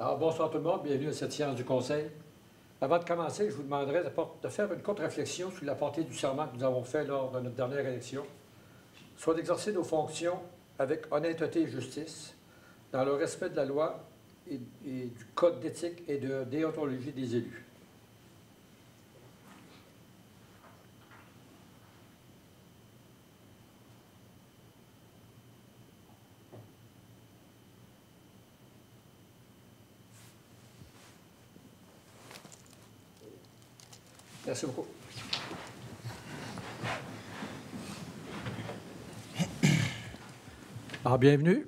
Alors, bonsoir tout le monde, bienvenue à cette séance du Conseil. Avant de commencer, je vous demanderai de faire une courte réflexion sur la portée du serment que nous avons fait lors de notre dernière élection, soit d'exercer nos fonctions avec honnêteté et justice, dans le respect de la loi et du code d'éthique et de déontologie des élus. Merci beaucoup. Alors, bienvenue.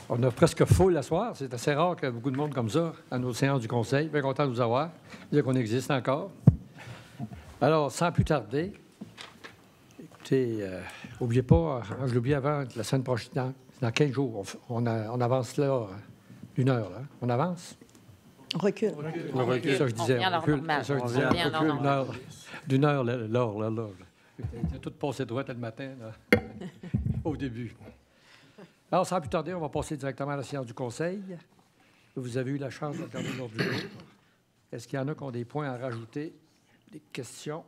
On a presque full la soir. C'est assez rare qu'il y ait beaucoup de monde comme ça à nos séances du Conseil. Bien content de vous avoir. Dire qu'on existe encore. Alors, sans plus tarder, écoutez, n'oubliez pas, je l'ai oublié avant, la semaine prochaine, dans 15 jours, on avance là d'une heure. Là. On avance? On recule. On recule. Ça, je disais. On recule. Ça, je disais. D'une heure, l'heure. J'ai tout passé droite le matin, là, au début. Alors, sans plus tarder, on va passer directement à la séance du Conseil. Vous avez eu la chance de regarder l'ordre du jour. Est-ce qu'il y en a qui ont des points à rajouter, des questions?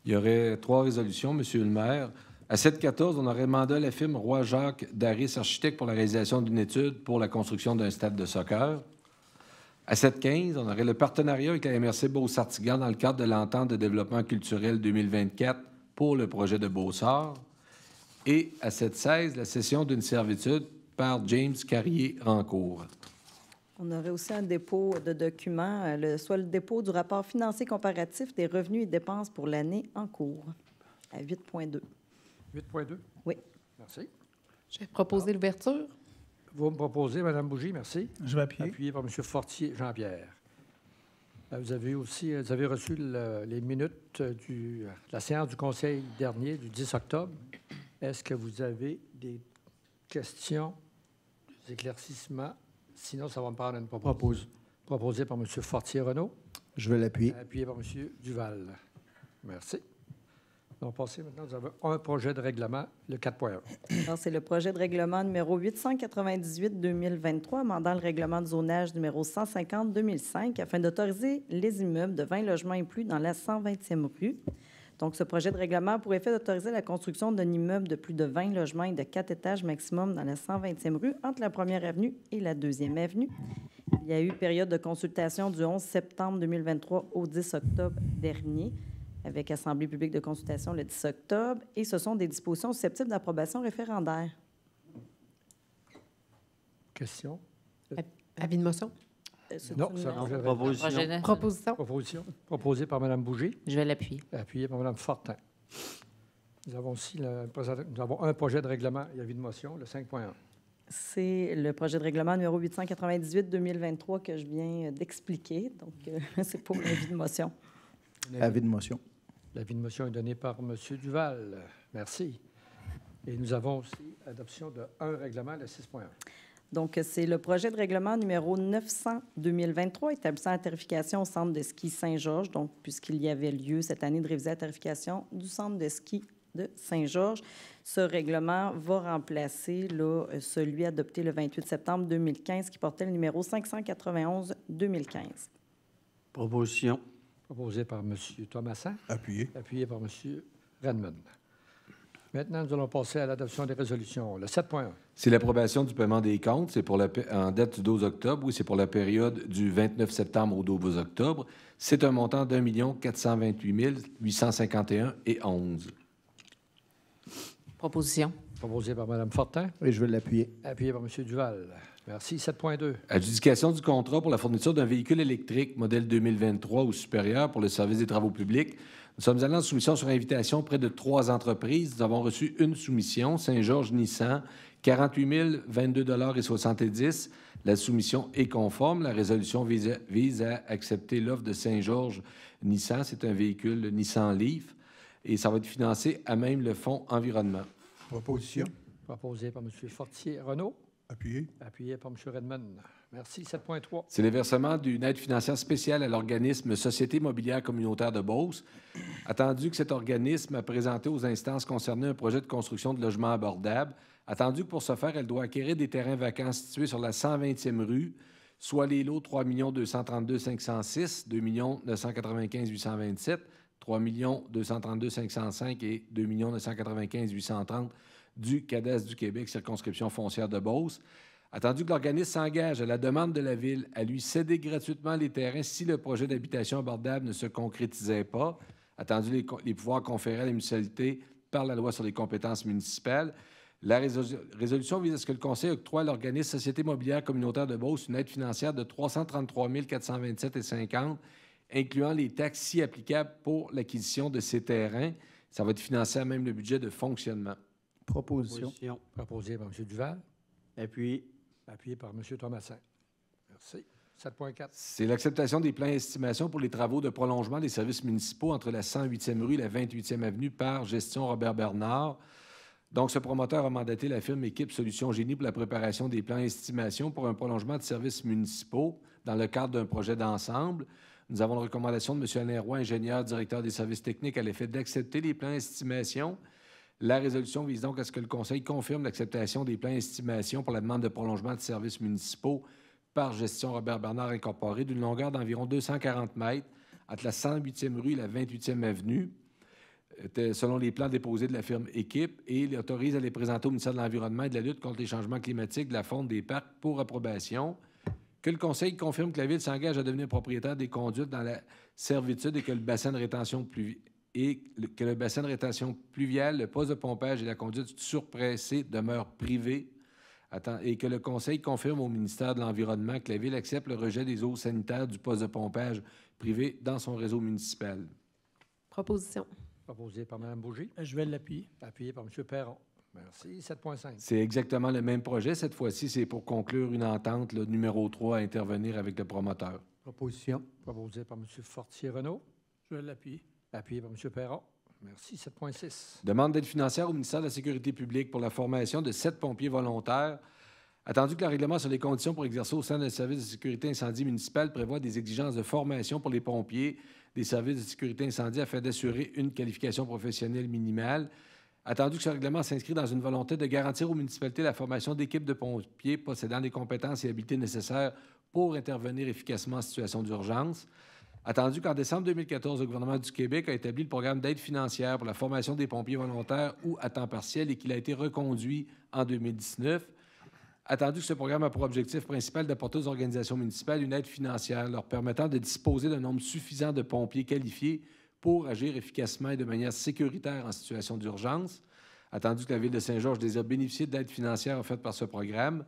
Il y aurait 3 résolutions, Monsieur le maire. À 7-14, on aurait mandat la firme Roy-Jacques Darris Architecte pour la réalisation d'une étude pour la construction d'un stade de soccer. À 7-15, on aurait le partenariat avec la MRC Beauce-Sartigan dans le cadre de l'entente de développement culturel 2024 pour le projet de Beausart. Et à 7-16, la cession d'une servitude par James Carrier-Rancourt. On aurait aussi un dépôt de documents, soit le dépôt du rapport financier comparatif des revenus et dépenses pour l'année en cours, à 8.2. 8.2? Oui. Merci. J'ai proposé l'ouverture. Vous me proposez, Mme Bougie, merci. Je vais appuyer. Appuyé par M. Fortier Jean-Pierre. Vous avez reçu les minutes de la séance du Conseil dernier, du 10 octobre. Est-ce que vous avez des questions, des éclaircissements? Sinon, ça va me prendre une proposition. Proposée par M. Fortier-Renaud. Je vais l'appuyer. Appuyé par M. Duval. Merci. On va passer maintenant, nous avons un projet de règlement, le 4.1. Alors, c'est le projet de règlement numéro 898-2023, amendant le règlement de zonage numéro 150-2005, afin d'autoriser les immeubles de 20 logements et plus dans la 120e rue. Donc, ce projet de règlement a pour effet d'autoriser la construction d'un immeuble de plus de 20 logements et de 4 étages maximum dans la 120e rue, entre la 1e avenue et la 2e avenue. Il y a eu période de consultation du 11 septembre 2023 au 10 octobre dernier, avec Assemblée publique de consultation le 10 octobre, et ce sont des dispositions susceptibles d'approbation référendaire. Question? Avis de motion? Non, c'est un projet de règlement. Proposition. Proposé par Mme Bougie. Je vais l'appuyer. Appuyé par Mme Fortin. Nous avons aussi un projet de règlement et avis de motion, le 5.1. C'est le projet de règlement numéro 898-2023 que je viens d'expliquer. Donc, c'est pour l'avis de motion. Avis de motion. L'avis de motion est donné par M. Duval. Merci. Et nous avons aussi adoption d'un règlement, le 6.1. Donc, c'est le projet de règlement numéro 900-2023, établissant la tarification au centre de ski Saint-Georges, donc, puisqu'il y avait lieu cette année de réviser la tarification du centre de ski de Saint-Georges. Ce règlement va remplacer celui adopté le 28 septembre 2015, qui portait le numéro 591-2015. Proposition. Proposé par M. Thomassin. Appuyé. Appuyé par M. Redmond. Maintenant, nous allons passer à l'adoption des résolutions. Le 7.1. C'est l'approbation du paiement des comptes. C'est en date du 12 octobre. Oui, c'est pour la période du 29 septembre au 12 octobre. C'est un montant d'1 428 851,11. Proposition. Proposé par Mme Fortin. Et je vais l'appuyer. Appuyé par M. Duval. Merci. 7.2. Adjudication du contrat pour la fourniture d'un véhicule électrique modèle 2023 ou supérieur pour le service des travaux publics. Nous sommes allés en soumission sur invitation auprès de 3 entreprises. Nous avons reçu une soumission, Saint-Georges Nissan, 48 022,70 $. La soumission est conforme. La résolution vise à accepter l'offre de Saint-Georges Nissan. C'est un véhicule Nissan Leaf et ça va être financé à même le Fonds environnement. Proposition. Proposé par M. Fortier-Renaud. Appuyé. Appuyé par M. Redmond. Merci. 7.3. C'est le versement d'une aide financière spéciale à l'organisme Société immobilière communautaire de Beauce. Attendu que cet organisme a présenté aux instances concernées un projet de construction de logements abordables, attendu que pour ce faire, elle doit acquérir des terrains vacants situés sur la 120e rue, soit les lots 3 232 506, 2 995 827, 3 232 505 et 2 995 830 du Cadastre du Québec, circonscription foncière de Beauce. Attendu que l'organisme s'engage à la demande de la Ville à lui céder gratuitement les terrains si le projet d'habitation abordable ne se concrétisait pas, attendu les pouvoirs conférés à la municipalité par la loi sur les compétences municipales, la résolution vise à ce que le Conseil octroie à l'organisme Société mobilière communautaire de Beauce une aide financière de 333 427,50 $, incluant les taxes si applicables pour l'acquisition de ces terrains. Ça va être financé à même le budget de fonctionnement. Proposition. Proposé par M. Duval, Appuyé. appuyé par M. Thomasin. Merci. 7.4. C'est l'acceptation des plans d'estimation pour les travaux de prolongement des services municipaux entre la 108e rue et la 28e avenue par Gestion Robert Bernard. Donc, ce promoteur a mandaté la firme Équipe Solutions Génie pour la préparation des plans d'estimation pour un prolongement de services municipaux dans le cadre d'un projet d'ensemble. Nous avons la recommandation de M. Alain Roy, ingénieur, directeur des services techniques, à l'effet d'accepter les plans d'estimation. La résolution vise donc à ce que le Conseil confirme l'acceptation des plans d'estimation pour la demande de prolongement de services municipaux par Gestion Robert Bernard Incorporé d'une longueur d'environ 240 mètres entre la 108e rue et la 28e avenue, selon les plans déposés de la firme Équipe, et il autorise à les présenter au ministère de l'Environnement et de la lutte contre les changements climatiques de la faune des parcs pour approbation. Que le Conseil confirme que la Ville s'engage à devenir propriétaire des conduites dans la servitude et que le bassin de rétention pluvial, le poste de pompage et la conduite surpressée demeurent privés. Et que le Conseil confirme au ministère de l'Environnement que la Ville accepte le rejet des eaux sanitaires du poste de pompage privé dans son réseau municipal. Proposition. Proposé par Mme Bougie, Je vais l'appuyer. appuyé par M. Perron. Merci. 7.5. C'est exactement le même projet. Cette fois-ci, c'est pour conclure une entente, le numéro 3, à intervenir avec le promoteur. Proposition. Proposé par M. Fortier-Renaud, Je vais l'appuyer. appuyé par M. Perron. Merci. 7.6. Demande d'aide financière au ministère de la Sécurité publique pour la formation de 7 pompiers volontaires. Attendu que le règlement sur les conditions pour exercer au sein d'un service de sécurité incendie municipal prévoit des exigences de formation pour les pompiers des services de sécurité incendie afin d'assurer une qualification professionnelle minimale. Attendu que ce règlement s'inscrit dans une volonté de garantir aux municipalités la formation d'équipes de pompiers possédant les compétences et habiletés nécessaires pour intervenir efficacement en situation d'urgence. Attendu qu'en décembre 2014, le gouvernement du Québec a établi le programme d'aide financière pour la formation des pompiers volontaires ou à temps partiel et qu'il a été reconduit en 2019. Attendu que ce programme a pour objectif principal d'apporter aux organisations municipales une aide financière leur permettant de disposer d'un nombre suffisant de pompiers qualifiés pour agir efficacement et de manière sécuritaire en situation d'urgence. Attendu que la Ville de Saint-Georges désire bénéficier de l'aide financière offerte par ce programme.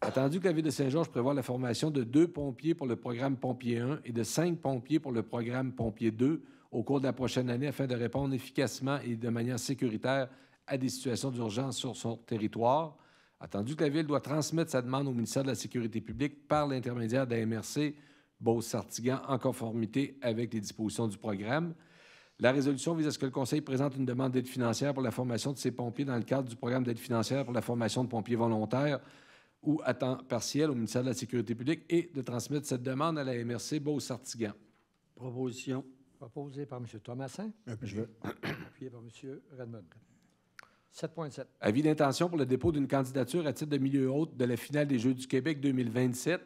Attendu que la Ville de Saint-Georges prévoit la formation de 2 pompiers pour le programme Pompier 1 et de 5 pompiers pour le programme Pompier 2 au cours de la prochaine année afin de répondre efficacement et de manière sécuritaire à des situations d'urgence sur son territoire. Attendu que la Ville doit transmettre sa demande au ministère de la Sécurité publique par l'intermédiaire de la MRC Beauce-Sartigan en conformité avec les dispositions du programme. La résolution vise à ce que le Conseil présente une demande d'aide financière pour la formation de ces pompiers dans le cadre du programme d'aide financière pour la formation de pompiers volontaires ou à temps partiel au ministère de la Sécurité publique et de transmettre cette demande à la MRC Beauce-Sartigan. Proposition. Proposé par M. Thomasin, Je veux. appuyé par M. Redmond. 7.7. Avis d'intention pour le dépôt d'une candidature à titre de milieu hôte de la finale des Jeux du Québec 2027.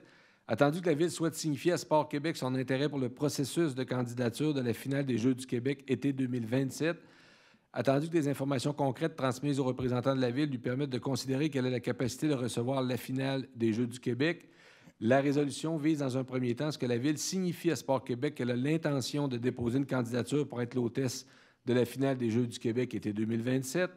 Attendu que la Ville souhaite signifier à Sport Québec son intérêt pour le processus de candidature de la finale des Jeux du Québec été 2027. Attendu que des informations concrètes transmises aux représentants de la Ville lui permettent de considérer qu'elle a la capacité de recevoir la finale des Jeux du Québec, la résolution vise dans un premier temps à ce que la Ville signifie à Sport Québec qu'elle a l'intention de déposer une candidature pour être l'hôtesse de la finale des Jeux du Québec été 2027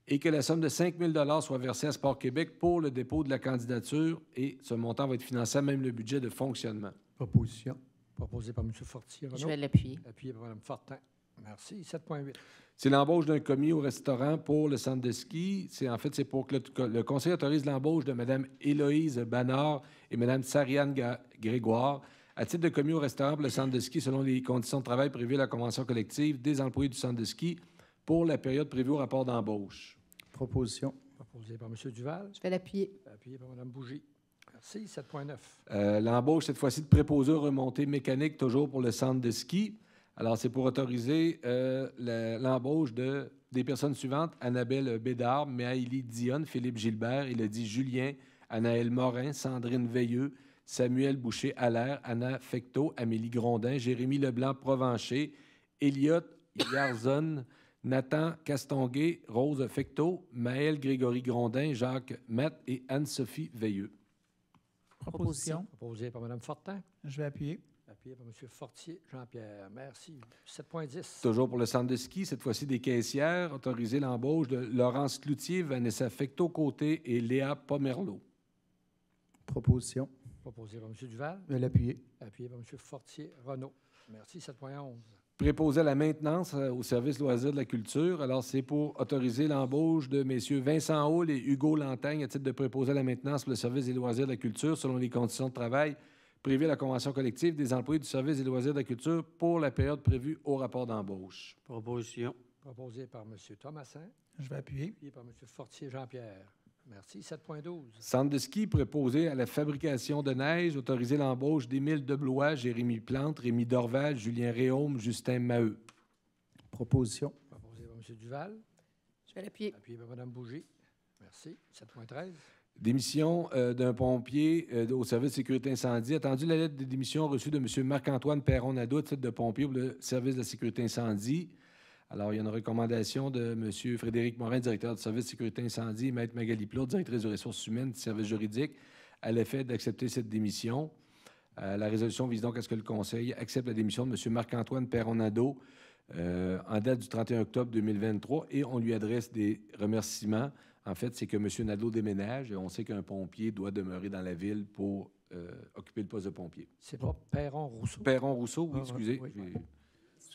et que la somme de 5 000 soit versée à Sport Québec pour le dépôt de la candidature et ce montant va être financé à même le budget de fonctionnement. Proposition. Proposé par M. Fortier-Renaud, Je vais l'appuyer. appuyé par Mme Fortin. Merci. 7.8. C'est l'embauche d'un commis au restaurant pour le centre de ski. C'est pour que le Conseil autorise l'embauche de Mme Héloïse Banard et Mme Sariane Grégoire à titre de commis au restaurant pour le centre de ski selon les conditions de travail prévues à la convention collective des employés du centre de ski pour la période prévue au rapport d'embauche. Proposition. Proposé par M. Duval, Je vais l'appuyer. appuyé par Mme Bougie. Merci. 7.9. L'embauche, cette fois-ci, de préposés aux remontées mécaniques, toujours pour le centre de ski. Alors, c'est pour autoriser l'embauche des personnes suivantes: Annabelle Bédard, Maïli Dionne, Philippe Gilbert, Élodie Julien, Anaëlle Morin, Sandrine Veilleux, Samuel Boucher-Allaire, Anna Fecteau, Amélie Grondin, Jérémy Leblanc-Provencher, Elliot Yarzon, Nathan Castonguay, Rose Fecteau, Maël Grégory Grondin, Jacques Matt et Anne-Sophie Veilleux. Proposition. Proposé par Mme Fortin. Je vais appuyer. Appuyé par M. Fortier Jean-Pierre. Merci. 7.10. Toujours pour le centre de ski, cette fois-ci des caissières, autoriser l'embauche de Laurence Cloutier, Vanessa Fecteau-Côté et Léa Pomerleau. Proposition. Proposé par M. Duval. Je vais l'appuyer. Appuyé par M. Fortier Renaud. Merci. 7.11. Préposé à la maintenance au service loisirs de la culture. Alors, c'est pour autoriser l'embauche de messieurs Vincent Hall et Hugo Lantagne à titre de préposé à la maintenance pour le service des loisirs de la culture selon les conditions de travail prévues à la convention collective des employés du service des loisirs de la culture pour la période prévue au rapport d'embauche. Proposition. Proposé par M. Thomasin. Je vais appuyer. Appuyé par M. Fortier Jean-Pierre. Merci. 7.12. Centre de ski préposé à la fabrication de neige, autoriser l'embauche d'Émile Deblois, Jérémy Plante, Rémi Dorval, Julien Réaume, Justin Maheu. Proposition. Proposé par M. Duval. Je vais l'appuyer. Appuyé par Mme Bougie. Merci. 7.13. Démission d'un pompier au service de sécurité incendie. Attendu la lettre de démission reçue de M. Marc-Antoine Perron-Nadeau, titre de pompier pour le service de la sécurité incendie. Alors, il y a une recommandation de M. Frédéric Morin, directeur du service de sécurité incendie, et Mme Magali Plourde, directrice des ressources humaines du service juridique, à l'effet d'accepter cette démission. La résolution vise donc à ce que le Conseil accepte la démission de M. Marc-Antoine Perron-Nadeau en date du 31 octobre 2023 et on lui adresse des remerciements. En fait, c'est que M. Nadeau déménage et on sait qu'un pompier doit demeurer dans la ville pour occuper le poste de pompier. C'est pas Perron-Rousseau. Perron-Rousseau, oui, Ah, excusez. oui. j'ai-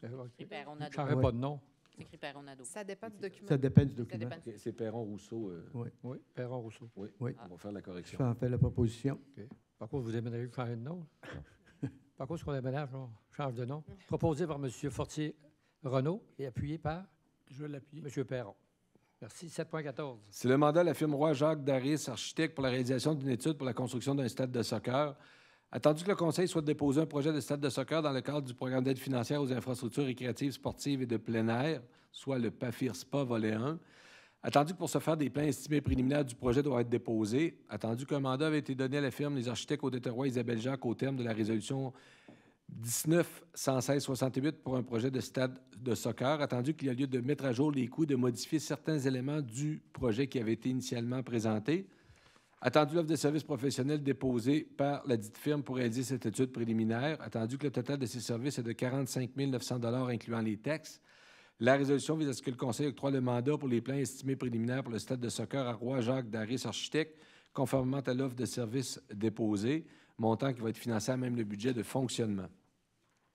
Je ne Perron-Nadeau. changerai pas de nom. C'est écrit Perron-Nadeau. Ça dépend du document. Ça dépend du Ça document. dépend. OK, c'est Perron-Rousseau. Oui, Perron-Rousseau. Oui, Oui. on va faire la Je correction. fais en fait la proposition. Par contre, vous déménagez, vous changez de nom. Par contre, ce qu'on déménage, on change de nom. Proposé par M. Fortier Renaud et appuyé par Je vais l'appuyer. M. Perron. Merci. 7.14. C'est le mandat de la firme Roy-Jacques Daris, architecte, pour la réalisation d'une étude pour la construction d'un stade de soccer. Attendu que le Conseil souhaite déposer un projet de stade de soccer dans le cadre du programme d'aide financière aux infrastructures récréatives, sportives et de plein air, soit le PAFIR-SPA volet 1. Attendu que pour ce faire, des plans estimés préliminaires du projet doivent être déposés. Attendu qu'un mandat avait été donné à la firme Les Architectes Odette-Roy Isabelle Jacques au terme de la résolution 19-116-68 pour un projet de stade de soccer. Attendu qu'il y a lieu de mettre à jour les coûts et de modifier certains éléments du projet qui avait été initialement présenté. Attendu l'offre de services professionnels déposée par la dite firme pour réaliser cette étude préliminaire. Attendu que le total de ces services est de 45 900 $ incluant les taxes. La résolution vise à ce que le Conseil octroie le mandat pour les plans estimés préliminaires pour le stade de soccer à Roy-Jacques Daris, architecte, conformément à l'offre de services déposée, montant qui va être financé à même le budget de fonctionnement.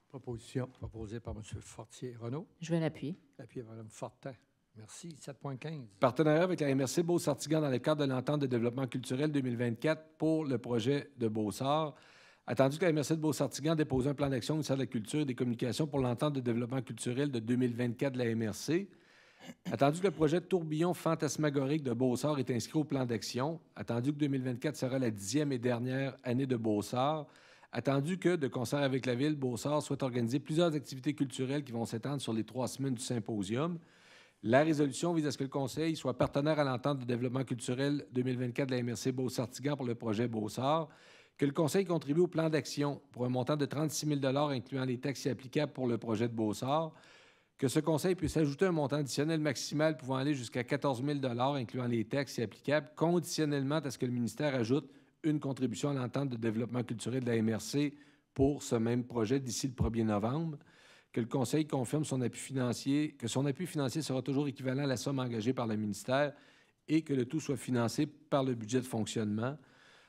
Proposition. Proposé par M. Fortier Renaud. Je vais l'appuyer. Appuyé par Mme Fortin. Merci. 7.15. Partenariat avec la MRC Beauce-Sartigan dans le cadre de l'entente de développement culturel 2024 pour le projet de Beausart. Attendu que la MRC de Beauce-Sartigan dépose un plan d'action au ministère de la Culture et des Communications pour l'entente de développement culturel de 2024 de la MRC. Attendu que le projet de tourbillon fantasmagorique de Beausart est inscrit au plan d'action. Attendu que 2024 sera la 10e et dernière année de Beausart. Attendu que, de concert avec la Ville, Beausart souhaite organiser plusieurs activités culturelles qui vont s'étendre sur les 3 semaines du symposium. La résolution vise à ce que le Conseil soit partenaire à l'entente de développement culturel 2024 de la MRC Beauce-Sartigan pour le projet Beausart, que le Conseil contribue au plan d'action pour un montant de 36 000 $ incluant les taxes applicables pour le projet de Beausart, que ce Conseil puisse ajouter un montant additionnel maximal pouvant aller jusqu'à 14 000 $ incluant les taxes applicables, conditionnellement à ce que le ministère ajoute une contribution à l'entente de développement culturel de la MRC pour ce même projet d'ici le 1er novembre, que le Conseil confirme son appui financier, que son appui financier sera toujours équivalent à la somme engagée par le ministère et que le tout soit financé par le budget de fonctionnement.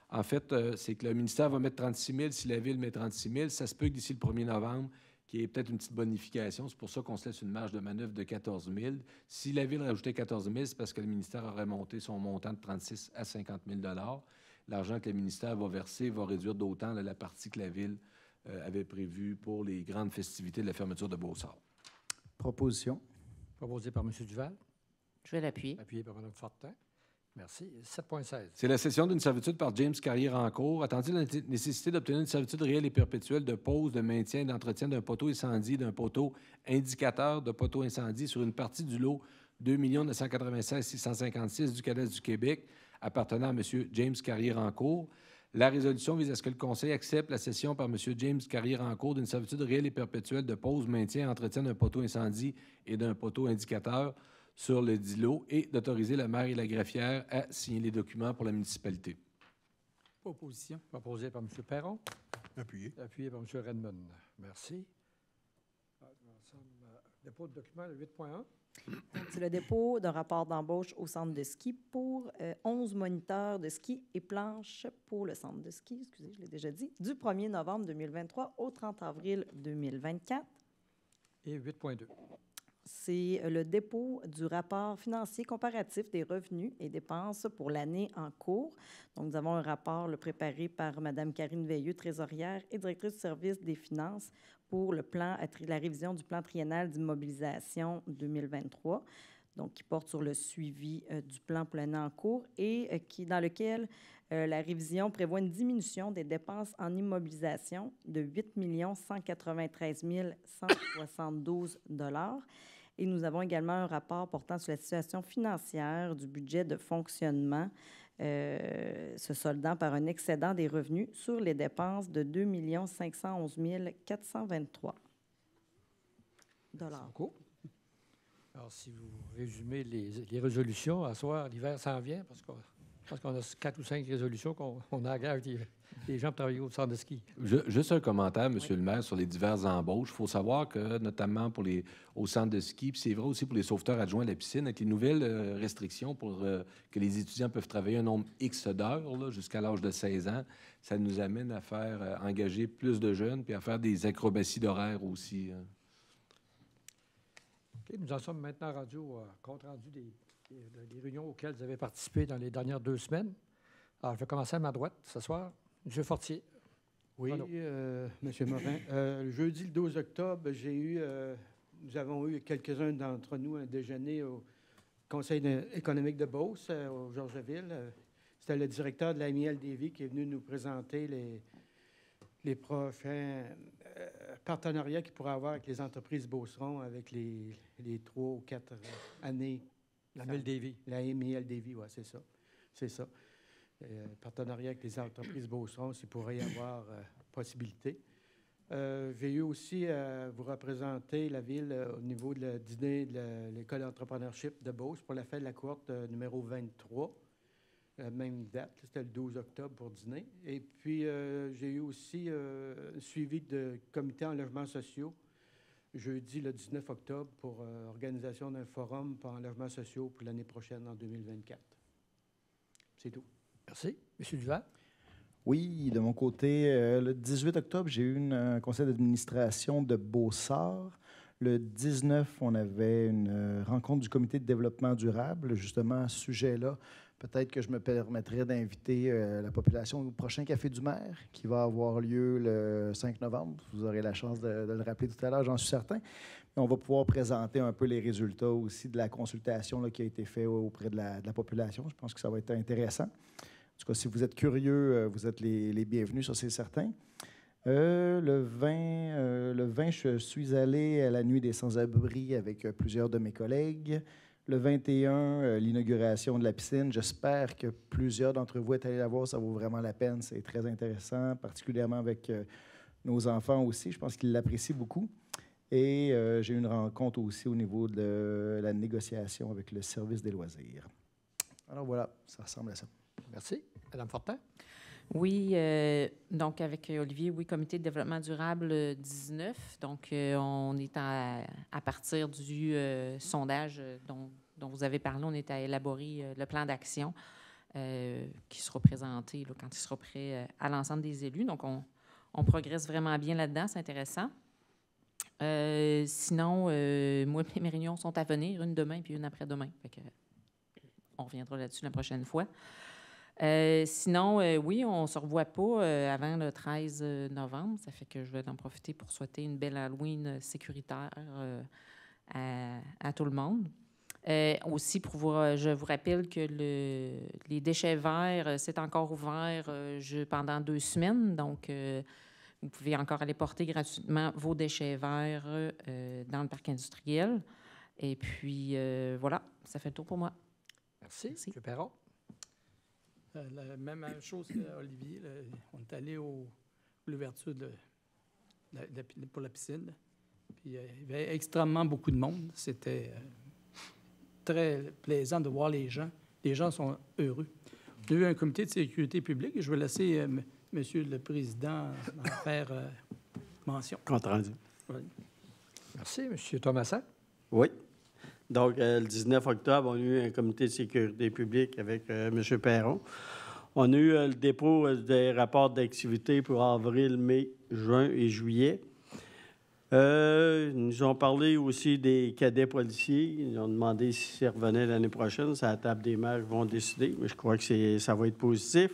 En fait, c'est que le ministère va mettre 36 000 si la Ville met 36 000. Ça se peut que d'ici le 1er novembre, qu'il y ait peut-être une petite bonification. C'est pour ça qu'on se laisse une marge de manœuvre de 14 000. Si la Ville rajoutait 14 000, c'est parce que le ministère aurait monté son montant de 36 à 50 000 $. L'argent que le ministère va verser va réduire d'autant la partie que la Ville avait prévue pour les grandes festivités de la fermeture de Beausart. Proposition. Proposé par M. Duval. Je vais l'appuyer. Appuyé par Mme Fortin. Merci. 7.16. C'est la cession d'une servitude par James Carrier-Rancourt. Attendu la nécessité d'obtenir une servitude réelle et perpétuelle de pose, de maintien et d'entretien d'un poteau incendie, d'un poteau indicateur de poteau incendie sur une partie du lot 2 996 656 du Cadastre du Québec appartenant à M. James Carrier-Rancourt. La résolution vise à ce que le Conseil accepte la cession par M. James Carrier-Rancourt d'une servitude réelle et perpétuelle de pose, maintien et entretien d'un poteau incendie et d'un poteau indicateur sur le dit lot et d'autoriser le maire et la greffière à signer les documents pour la municipalité. Proposition. Proposé par M. Perron, Appuyé. appuyé par M. Redmond. Merci. Dépôt de document, le 8.1. C'est le dépôt d'un rapport d'embauche au centre de ski pour 11 moniteurs de ski et planches pour le centre de ski, excusez, je l'ai déjà dit, du 1er novembre 2023 au 30 avril 2024. Et 8.2. C'est le dépôt du rapport financier comparatif des revenus et dépenses pour l'année en cours. Donc, nous avons un rapport préparé par Mme Karine Veilleux, trésorière et directrice du service des finances pour le plan, la révision du plan triennal d'immobilisation 2023, donc qui porte sur le suivi du plan pour l'année en cours et dans lequel la révision prévoit une diminution des dépenses en immobilisation de 8 193 172 $. Et nous avons également un rapport portant sur la situation financière du budget de fonctionnement, se soldant par un excédent des revenus sur les dépenses de 2 511 423 $. Cool. Alors, si vous résumez les résolutions, à soir, l'hiver s'en vient, parce qu'on a 4 ou 5 résolutions qu'on a à guerre avec les gens pour travailler au centre de ski. Juste un commentaire, M. le maire, sur les diverses embauches. Il faut savoir que, notamment au centre de ski, puis c'est vrai aussi pour les sauveteurs adjoints à la piscine, avec les nouvelles restrictions pour que les étudiants peuvent travailler un nombre X d'heures là, jusqu'à l'âge de 16 ans, ça nous amène à faire engager plus de jeunes puis à faire des acrobaties d'horaire aussi. OK, nous en sommes maintenant rendus au compte-rendu des réunions auxquelles vous avez participé dans les dernières 2 semaines. Alors, je vais commencer à ma droite ce soir. M. Fortier. Oui, M. Morin. Le jeudi, le 12 octobre, nous avons eu quelques-uns d'entre nous un déjeuner au Conseil économique de Beauce, au Georgeville. C'était le directeur de la MIL-DV qui est venu nous présenter les prochains partenariats qu'il pourrait avoir avec les entreprises Beauceron avec les 3 ou 4 années. La MIL-DV. La MIL-DV, oui, c'est ça. C'est ça. Partenariat avec les entreprises Beauceron, s'il pourrait y avoir possibilité. J'ai eu aussi à vous représenter la ville au niveau de le dîner de l'École d'entrepreneurship de Beauce pour la fête de la cohorte numéro 23. Même date, c'était le 12 octobre pour dîner. Et puis, j'ai eu aussi un suivi de comité en logements sociaux jeudi le 19 octobre pour organisation d'un forum en logements sociaux pour l'année prochaine, en 2024. C'est tout. Merci. M. Duval. Oui, de mon côté, le 18 octobre, j'ai eu un conseil d'administration de Beaussart. Le 19, on avait une rencontre du comité de développement durable, justement à ce sujet-là. Peut-être que je me permettrais d'inviter la population au prochain Café du maire qui va avoir lieu le 5 novembre. Vous aurez la chance de le rappeler tout à l'heure, j'en suis certain. On va pouvoir présenter un peu les résultats aussi de la consultation là, qui a été faite auprès de la population. Je pense que ça va être intéressant. En tout cas, si vous êtes curieux, vous êtes les bienvenus, ça c'est certain. Le 20, je suis allé à la nuit des sans-abri avec plusieurs de mes collègues. Le 21, l'inauguration de la piscine. J'espère que plusieurs d'entre vous êtes allés la voir. Ça vaut vraiment la peine. C'est très intéressant, particulièrement avec nos enfants aussi. Je pense qu'ils l'apprécient beaucoup. Et j'ai eu une rencontre aussi au niveau de la négociation avec le service des loisirs. Alors voilà, ça ressemble à ça. Merci. Mme Fortin. Oui, donc avec Olivier, oui, comité de développement durable 19. Donc, on est à partir du sondage dont vous avez parlé, on est à élaborer le plan d'action qui sera présenté là, quand il sera prêt à l'ensemble des élus. Donc, on progresse vraiment bien là-dedans, c'est intéressant. Sinon, moi, mes réunions sont à venir, une demain puis une après-demain. Fait que, on reviendra là-dessus la prochaine fois. Sinon, oui, on ne se revoit pas avant le 13 novembre. Ça fait que je vais en profiter pour souhaiter une belle Halloween sécuritaire à tout le monde. Aussi, je vous rappelle que les déchets verts, c'est encore ouvert pendant 2 semaines. Donc, vous pouvez encore aller porter gratuitement vos déchets verts dans le parc industriel. Et puis, voilà, ça fait le tour pour moi. Merci. Merci. M. Perron. La même chose qu'Olivier. On est allé à l'ouverture pour la piscine. Puis, il y avait extrêmement beaucoup de monde. C'était très plaisant de voir les gens. Les gens sont heureux. On a eu un comité de sécurité publique. Je vais laisser Monsieur le Président en faire mention. Compte rendu. Oui. Merci. M. Thomasin? Oui. Donc, le 19 octobre, on a eu un comité de sécurité publique avec M. Perron. On a eu le dépôt des rapports d'activité pour avril, mai, juin et juillet. Ils nous ont parlé aussi des cadets policiers. Ils ont demandé s'ils revenaient l'année prochaine. C'est à la table des maires qui vont décider, mais je crois que ça va être positif.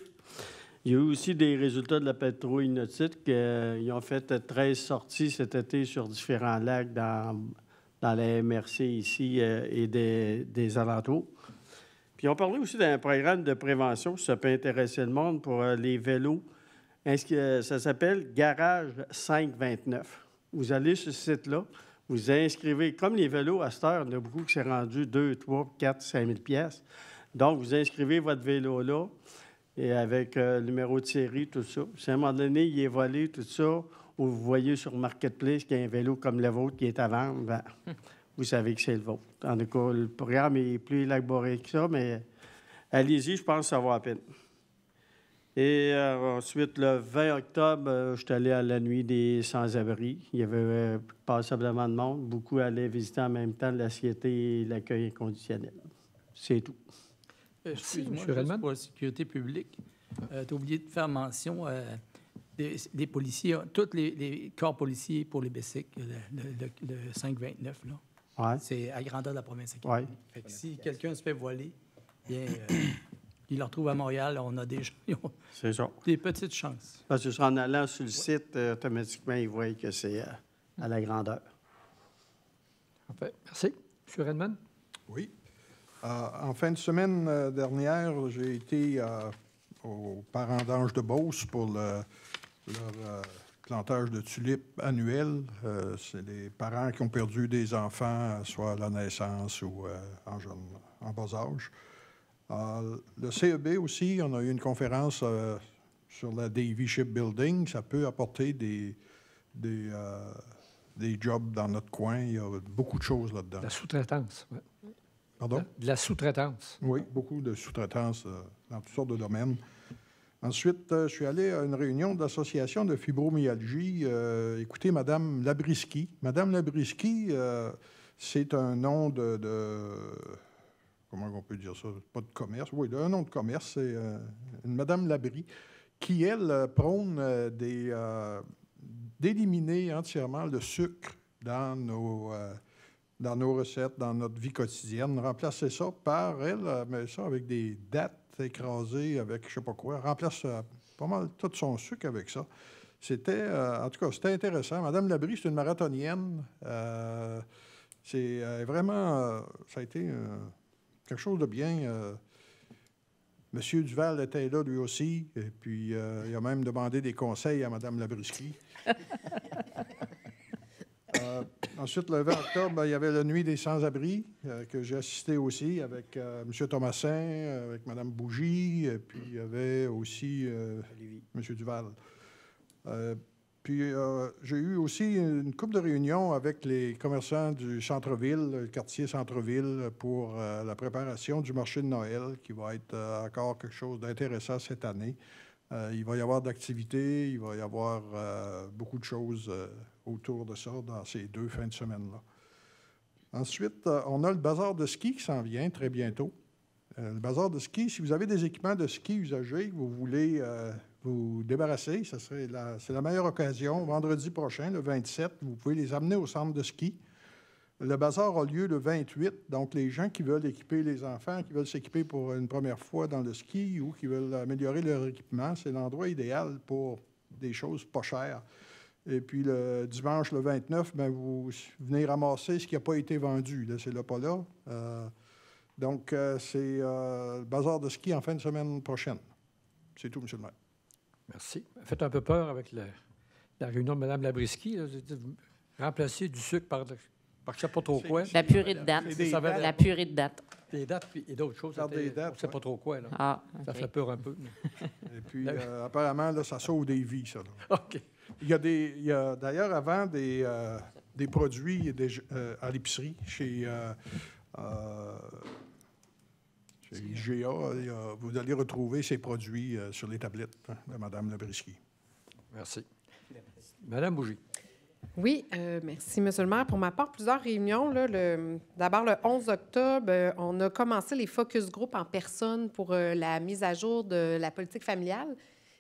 Il y a eu aussi des résultats de la patrouille nautique. Ils ont fait 13 sorties cet été sur différents lacs dans la MRC ici et des alentours. Puis on parlait aussi d'un programme de prévention, si ça peut intéresser le monde, pour les vélos. Ça s'appelle Garage 529. Vous allez sur ce site-là, vous inscrivez, comme les vélos à cette heure, il y en a beaucoup qui s'est rendu 2, 3, 4, 5 000 piastres. Donc, vous inscrivez votre vélo là, et avec le numéro de série, tout ça. Si à un moment donné, il est volé, tout ça, ou vous voyez sur Marketplace qu'il y a un vélo comme le vôtre qui est à vendre, bien, vous savez que c'est le vôtre. En tout cas, le programme est plus élaboré que ça, mais allez-y, je pense que ça vaut la peine. Et ensuite, le 20 octobre, je suis allé à la nuit des sans-abri. Il y avait passablement de monde. Beaucoup allaient visiter en même temps la Société et l'accueil inconditionnel. C'est tout. Excuse-moi, M. juste Redmond. pour la sécurité publique, tu as oublié de faire mention des policiers, tous les corps policiers pour les BESIC, le 529, là. Ouais. C'est à grandeur de la province. Ouais. Fait que si quelqu'un se fait voler, bien, il le retrouve à Montréal, on a ils ont C'est ça. des petites chances. Parce que en allant sur le site, automatiquement, ils voient que c'est à la grandeur. Parfait. Merci. M. Redmond? Oui. En fin de semaine dernière, j'ai été aux Parents d'Ange de Beauce pour leur plantage de tulipes annuel. C'est les parents qui ont perdu des enfants, soit à la naissance ou en bas âge. Le CEB aussi, on a eu une conférence sur la Davy Shipbuilding. Ça peut apporter des jobs dans notre coin. Il y a beaucoup de choses là-dedans. La sous-traitance. Ouais. Pardon? De la sous-traitance. Oui, beaucoup de sous-traitance dans toutes sortes de domaines. Ensuite, je suis allé à une réunion de l'association de fibromyalgie. Écoutez, Mme Labriski. Mme Labriski, c'est un nom comment on peut dire ça? Pas de commerce. Oui, un nom de commerce. C'est une Mme Labrie qui, elle, prône d'éliminer entièrement le sucre dans nos recettes, dans notre vie quotidienne. Remplacer ça par, elle met ça avec des dattes écrasées, avec je ne sais pas quoi. Remplace pas mal tout son sucre avec ça. C'était, en tout cas, c'était intéressant. Mme Labrie, c'est une marathonienne. C'est vraiment, ça a été quelque chose de bien. Monsieur Duval était là, lui aussi, et puis il a même demandé des conseils à Mme Labriski. Ensuite, le 20 octobre, il y avait la Nuit des sans-abri, que j'ai assisté aussi avec M. Thomasin, avec Mme Bougie, et puis il y avait aussi M. Duval. Puis j'ai eu aussi une couple de réunions avec les commerçants du centre-ville, le quartier centre-ville, pour la préparation du marché de Noël, qui va être encore quelque chose d'intéressant cette année. Il va y avoir d'activités, il va y avoir beaucoup de choses autour de ça dans ces 2 fins de semaine-là. Ensuite, on a le bazar de ski qui s'en vient très bientôt. Le bazar de ski, si vous avez des équipements de ski usagés que vous voulez vous débarrasser, c'est la meilleure occasion. Vendredi prochain, le 27, vous pouvez les amener au centre de ski. Le bazar a lieu le 28, donc les gens qui veulent équiper les enfants, qui veulent s'équiper pour une première fois dans le ski ou qui veulent améliorer leur équipement, c'est l'endroit idéal pour des choses pas chères. Et puis le dimanche, le 29, bien, vous venez ramasser ce qui n'a pas été vendu. Là, c'est là, pas là. Donc, c'est le bazar de ski en fin de semaine prochaine. C'est tout, M. le maire. Merci. Faites un peu peur avec la réunion de Mme Labriski. Là. Remplacer du sucre par Parce que je ne sais pas trop quoi. La purée de date. C'est des Ça va dates. La purée de date. Des dates et d'autres choses. Faire des dates, On ne sait ouais. pas trop quoi. Là. Ah, Ça OK. fait peur un peu. Et puis, apparemment, là, ça sauve des vies, ça. Là. OK. Il y a d'ailleurs avant des produits à l'épicerie chez IGA. Vous allez retrouver ces produits sur les tablettes de Mme Lebrisky. Merci. Madame Bougie. Oui, merci, M. le maire. Pour ma part, plusieurs réunions. Là, d'abord, le 11 octobre, on a commencé les focus group en personne pour la mise à jour de la politique familiale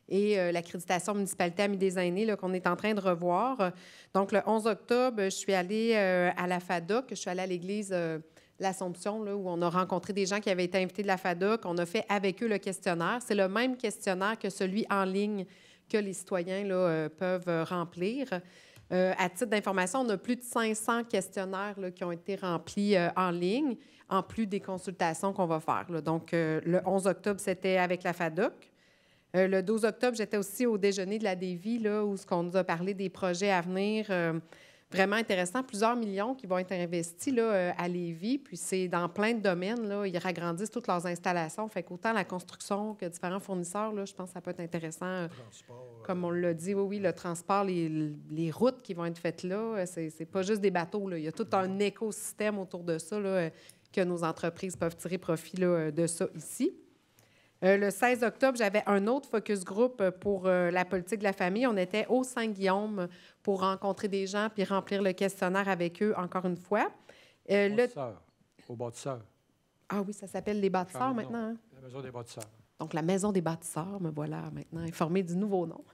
et l'accréditation municipalité Amis des aînés là, qu'on est en train de revoir. Donc, le 11 octobre, je suis allée à la FADOC, je suis allée à l'église l'Assomption, là, où on a rencontré des gens qui avaient été invités de la FADOC. On a fait avec eux le questionnaire. C'est le même questionnaire que celui en ligne que les citoyens là, peuvent remplir. À titre d'information, on a plus de 500 questionnaires là, qui ont été remplis en ligne, en plus des consultations qu'on va faire. Là. Donc, le 11 octobre, c'était avec la FADOC. Le 12 octobre, j'étais aussi au déjeuner de la Dévie, là, où on nous a parlé des projets à venir. Vraiment intéressant. Plusieurs millions qui vont être investis là, à Lévis. Puis c'est dans plein de domaines. Là. Ils agrandissent toutes leurs installations. Fait qu'autant la construction que différents fournisseurs, là, je pense que ça peut être intéressant. Comme on l'a dit, oui, le transport, les routes qui vont être faites là, c'est pas juste des bateaux. Là. Il y a tout un écosystème autour de ça là, que nos entreprises peuvent tirer profit là, de ça ici. Le 16 octobre, j'avais un autre focus group pour la politique de la famille. On était au Saint-Guillaume pour rencontrer des gens puis remplir le questionnaire avec eux, encore une fois. Au bâtisseur. Ah oui, ça s'appelle les bâtisseurs maintenant. Hein? La maison des bâtisseurs. Donc, la maison des bâtisseurs, me voilà maintenant informée du nouveau nom.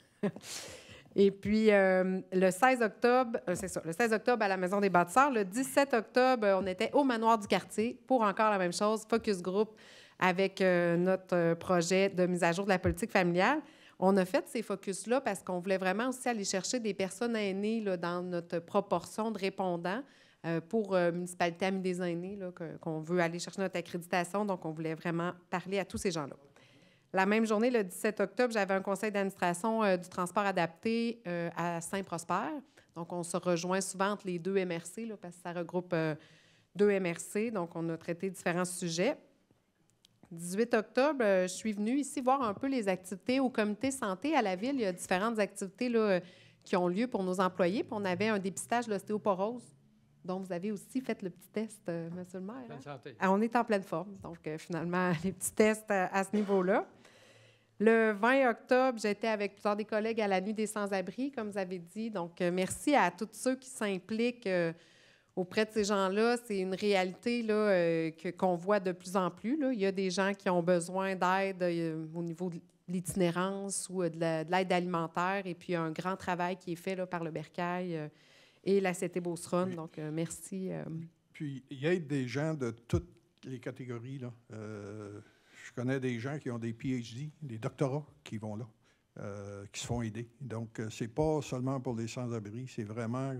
Et puis, le 16 octobre, c'est ça, le 16 octobre à la Maison des bâtisseurs. Le 17 octobre, on était au Manoir du quartier pour encore la même chose, focus group avec notre projet de mise à jour de la politique familiale. On a fait ces focus-là parce qu'on voulait vraiment aussi aller chercher des personnes aînées là, dans notre proportion de répondants pour Municipalité Amis des aînés, là, qu'on veut aller chercher notre accréditation. Donc, on voulait vraiment parler à tous ces gens-là. La même journée, le 17 octobre, j'avais un conseil d'administration du transport adapté à Saint-Prosper. Donc, on se rejoint souvent entre les deux MRC, là, parce que ça regroupe deux MRC. Donc, on a traité différents sujets. 18 octobre, je suis venue ici voir un peu les activités au comité santé à la ville. Il y a différentes activités là, qui ont lieu pour nos employés. Puis on avait un dépistage de l'ostéoporose, dont vous avez aussi fait le petit test, Monsieur le maire. Pleine santé. On est en pleine forme. Donc, finalement, les petits tests à ce niveau-là. Le 20 octobre, j'étais avec plusieurs des collègues à la Nuit des sans-abri, comme vous avez dit. Donc, merci à tous ceux qui s'impliquent auprès de ces gens-là. C'est une réalité là, qu'on voit de plus en plus. Là. Il y a des gens qui ont besoin d'aide au niveau de l'itinérance ou de l'aide alimentaire. Et puis, il y a un grand travail qui est fait là, par le Bercail et la CT Beauceronne. Donc, merci. Puis, il y a des gens de toutes les catégories, là. Je connais des gens qui ont des PhD, des doctorats qui vont là, qui se font aider. Donc, c'est pas seulement pour les sans-abri, c'est vraiment...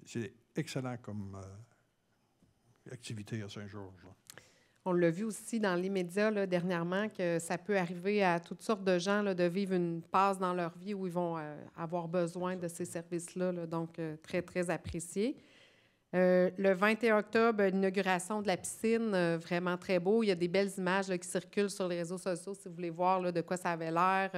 C'est excellent comme activité à Saint-Georges. Là. On l'a vu aussi dans les médias là, dernièrement que ça peut arriver à toutes sortes de gens là, de vivre une passe dans leur vie où ils vont avoir besoin de ces services-là. Là, donc, très, très apprécié. Le 21 octobre, l'inauguration de la piscine, vraiment très beau. Il y a des belles images là, qui circulent sur les réseaux sociaux si vous voulez voir là, de quoi ça avait l'air.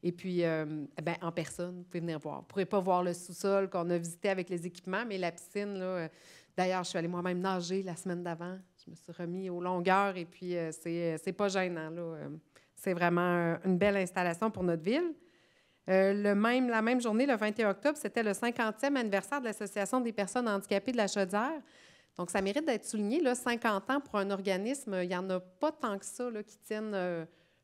Et puis, en personne, vous pouvez venir voir. Vous ne pourrez pas voir le sous-sol qu'on a visité avec les équipements, mais la piscine, là, d'ailleurs, je suis allée moi-même nager la semaine d'avant. Je me suis remis aux longueurs et puis c'est pas gênant. Là. C'est vraiment une belle installation pour notre ville. La même journée, le 21 octobre, c'était le 50e anniversaire de l'Association des personnes handicapées de la Chaudière. Donc, ça mérite d'être souligné. Là, 50 ans pour un organisme, il n'y en a pas tant que ça là, qui tiennent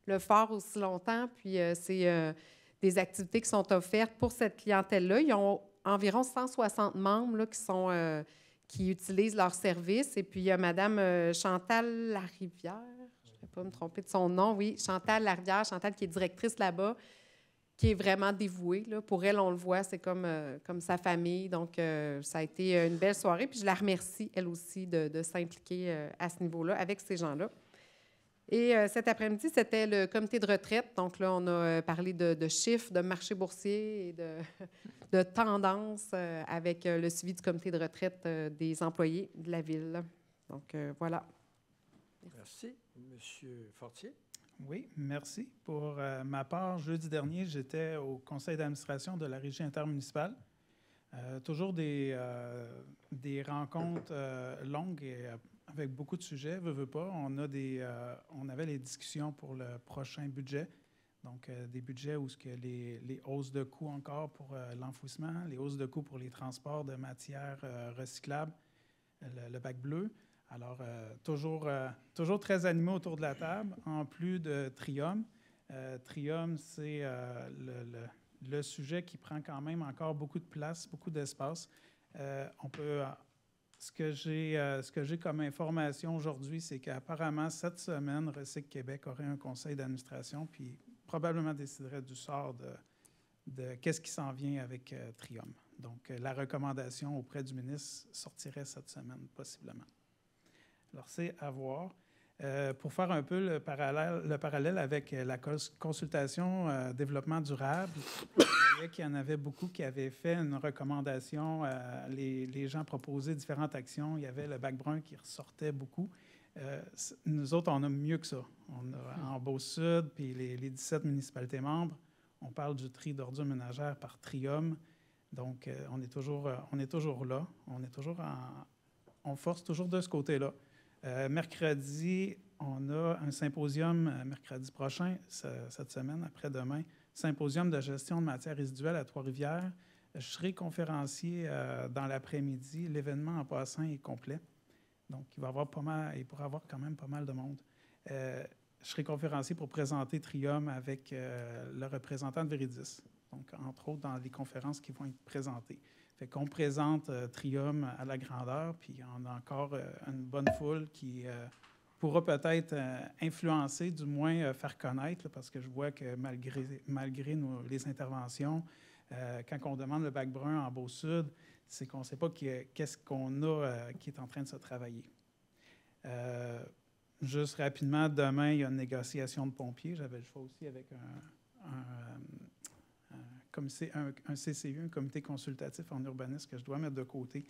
le fort aussi longtemps. Puis, c'est des activités qui sont offertes pour cette clientèle-là. Ils ont environ 160 membres là, qui utilisent leurs services. Et puis, il y a Mme Chantal Larivière, je ne vais pas me tromper de son nom, oui, Chantal Larivière, Chantal qui est directrice là-bas, qui est vraiment dévouée. Là. Pour elle, on le voit, c'est comme sa famille. Donc, ça a été une belle soirée. Puis je la remercie, elle aussi, de s'impliquer à ce niveau-là avec ces gens-là. Et cet après-midi, c'était le comité de retraite. Donc là, on a parlé de chiffres, de marché boursier et de tendances avec le suivi du comité de retraite des employés de la ville. Donc voilà. Merci. Monsieur Fortier. Oui, merci. Pour ma part, jeudi dernier, j'étais au conseil d'administration de la régie intermunicipale. Toujours des rencontres longues et avec beaucoup de sujets, veux pas. On avait les discussions pour le prochain budget. Donc, des budgets où les hausses de coûts encore pour l'enfouissement, les hausses de coûts pour les transports de matières recyclables, le bac bleu. Alors, toujours très animé autour de la table, en plus de Trium. Trium, c'est le sujet qui prend quand même encore beaucoup de place, beaucoup d'espace. Ce que j'ai comme information aujourd'hui, c'est qu'apparemment, cette semaine, Recyc Québec aurait un conseil d'administration, puis probablement déciderait du sort de qu'est-ce qui s'en vient avec Trium. Donc, la recommandation auprès du ministre sortirait cette semaine, possiblement. Alors, c'est à voir. Pour faire un peu le parallèle avec la consultation développement durable, je voyais qu'il y en avait beaucoup qui avaient fait une recommandation. Les gens proposaient différentes actions. Il y avait le bac brun qui ressortait beaucoup. Nous autres, on a mieux que ça. On a en Beau-Sud, puis les 17 municipalités membres, on parle du tri d'ordures ménagères par Trium. Donc, on est toujours là. On force toujours de ce côté-là. Mercredi, on a un symposium, mercredi prochain, cette semaine, après-demain, symposium de gestion de matières résiduelles à Trois-Rivières. Je serai conférencier dans l'après-midi. L'événement en passant est complet. Donc, il pourra y avoir quand même pas mal de monde. Je serai conférencier pour présenter Trium avec le représentant de Véridis. Donc, entre autres, dans les conférences qui vont être présentées. Fait qu'on présente Trium à la grandeur, puis on a encore une bonne foule qui pourra peut-être influencer, du moins faire connaître, là, parce que je vois que malgré les interventions, quand on demande le bac brun en Beau-Sud, c'est qu'on ne sait pas qu'est-ce qu'on a qui est en train de se travailler. Juste rapidement, demain, il y a une négociation de pompiers. J'avais le choix aussi avec un CCU, un comité consultatif en urbanisme que je dois mettre de côté.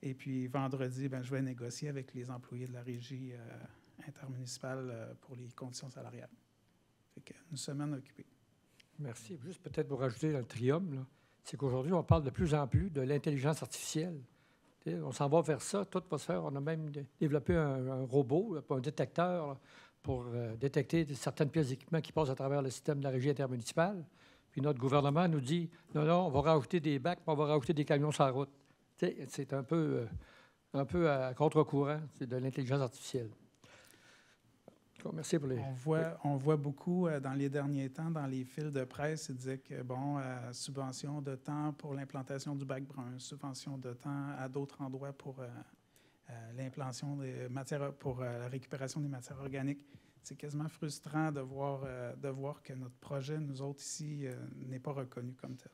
Et puis vendredi, je vais négocier avec les employés de la régie intermunicipale pour les conditions salariales. Fait que une semaine occupée. Merci. Juste peut-être pour rajouter dans le Trium, c'est qu'aujourd'hui, on parle de plus en plus de l'intelligence artificielle. On s'en va vers ça, tout va se faire. On a même développé un robot, un détecteur là, pour détecter certaines pièces d'équipement qui passent à travers le système de la régie intermunicipale. Puis notre gouvernement nous dit, non, on va rajouter des bacs, on va rajouter des camions sur la route. C'est un peu à contre-courant, c'est de l'intelligence artificielle. Merci pour les... On voit beaucoup dans les derniers temps, dans les fils de presse, ils disaient que, subvention de temps pour l'implantation du bac brun, subvention de temps à d'autres endroits pour l'implantation des matières, pour la récupération des matières organiques. C'est quasiment frustrant de voir que notre projet, nous autres ici, n'est pas reconnu comme tel.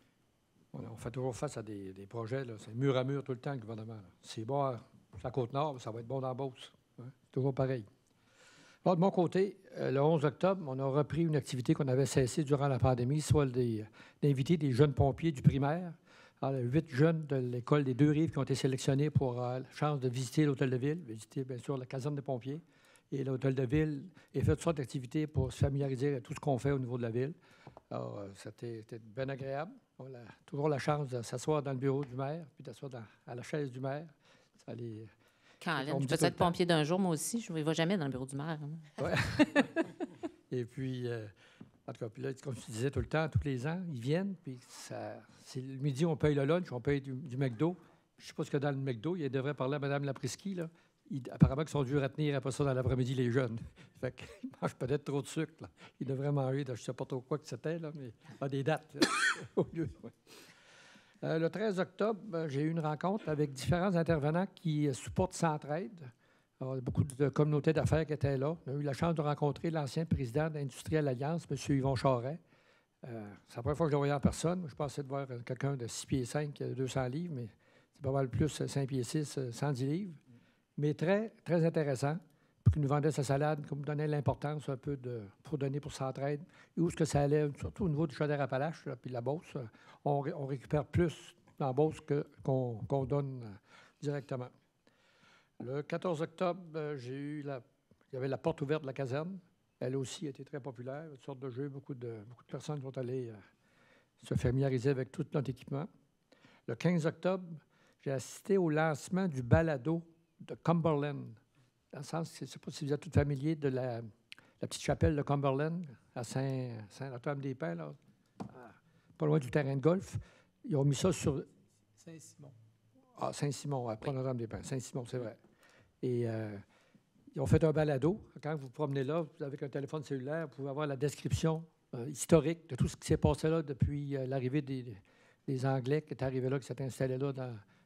On fait toujours face à des projets, là, c'est mur à mur tout le temps, le gouvernement. Là. C'est bon sur la Côte-Nord, ça va être bon dans la Beauce. Hein? C'est toujours pareil. Alors, de mon côté, le 11 octobre, on a repris une activité qu'on avait cessée durant la pandémie, soit d'inviter des jeunes pompiers du primaire. Alors, 8 jeunes de l'école des Deux-Rives qui ont été sélectionnés pour la chance de visiter l'hôtel de ville, visiter, bien sûr, la caserne des pompiers. Et l'hôtel de ville a fait toutes sortes d'activités pour se familiariser avec tout ce qu'on fait au niveau de la ville. Alors, c'était bien agréable. On a toujours la chance de s'asseoir dans le bureau du maire, puis d'asseoir à la chaise du maire. Ça les... Quand je peux être pompier d'un jour, moi aussi. Je ne vais jamais dans le bureau du maire. Oui. Et puis, en tout cas, puis là, comme tu disais tout le temps, tous les ans, ils viennent, puis c'est le midi, on paye le lunch, on paye du McDo. Je ne sais pas ce qu'il y a dans le McDo. Il devrait parler à Mme Lapriski, là. Apparemment qu'ils sont durs à tenir après ça dans l'après-midi, les jeunes. Fait qu'ils mangent peut-être trop de sucre, là. Ils devraient manger de je ne sais pas trop quoi que c'était, là, mais des dates, là, au lieu. Ouais. Le 13 octobre, j'ai eu une rencontre avec différents intervenants qui supportent Centraide. Alors, il y a beaucoup de communautés d'affaires qui étaient là. On a eu la chance de rencontrer l'ancien président d'Industrielle Alliance, M. Yvon Charret. C'est la première fois que je le voyais en personne. Je pensais de voir quelqu'un de 6 pieds 5, 200 livres, mais c'est pas mal plus 5 pieds 6, 110 livres. Mais très, très intéressant. qui nous vendait sa salade, qui nous donnait l'importance un peu pour donner pour Centraide, et où est-ce que ça allait, surtout au niveau du Chaudière-Appalaches, puis de la Beauce, on récupère plus dans la Beauce qu'on donne directement. Le 14 octobre, il y avait la porte ouverte de la caserne. Elle aussi a été très populaire, une sorte de jeu. Beaucoup de personnes sont allées se familiariser avec tout notre équipement. Le 15 octobre, j'ai assisté au lancement du balado de Cumberland. Dans le sens, je ne sais pas si vous êtes tous familiers de la petite chapelle de Cumberland, à Saint-Antoine-des-Pins, là, pas loin du terrain de golf. Ils ont mis ça sur... Saint-Simon. Ah, Saint-Simon, pas Notre-Dame-des-Pins. Saint-Simon, c'est vrai. Et ils ont fait un balado. Quand vous vous promenez là, avec un téléphone cellulaire, vous pouvez avoir la description historique de tout ce qui s'est passé là depuis l'arrivée des Anglais qui étaient arrivés là, qui s'étaient installés là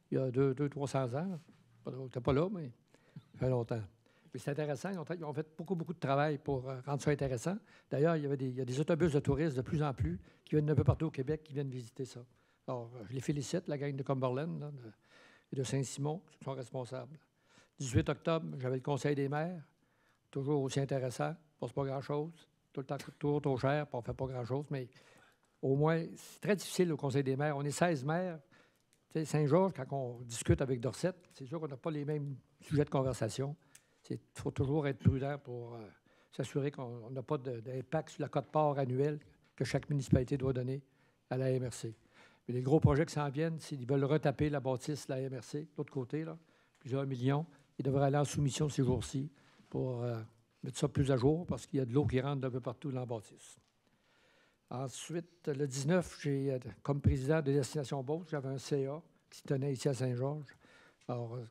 il y a 200-300 ans. Tu n'étais pas là, mais ça fait longtemps. Mais c'est intéressant. Ils ont fait beaucoup de travail pour rendre ça intéressant. D'ailleurs, il y a des autobus de touristes de plus en plus qui viennent d'un peu partout au Québec qui viennent visiter ça. Alors, je les félicite, la gang de Cumberland là, et de Saint-Simon, qui sont responsables. 18 octobre, j'avais le Conseil des maires, toujours aussi intéressant. On ne passe pas grand-chose. Tout le temps coûte trop cher, puis on ne fait pas grand-chose, mais au moins, c'est très difficile au Conseil des maires. On est 16 maires. Tu sais, Saint-Georges, quand on discute avec Dorset, c'est sûr qu'on n'a pas les mêmes sujets de conversation. Il faut toujours être prudent pour s'assurer qu'on n'a pas d'impact sur la quote-part annuelle que chaque municipalité doit donner à la MRC. Mais les gros projets qui s'en viennent, s'ils veulent retaper la bâtisse de la MRC, de l'autre côté, là, plusieurs millions, ils devraient aller en soumission ces jours-ci pour mettre ça plus à jour parce qu'il y a de l'eau qui rentre d'un peu partout dans la bâtisse. Ensuite, le 19, j'ai, comme président de Destination Beauce, j'avais un CA qui se tenait ici à Saint-Georges. Alors, vous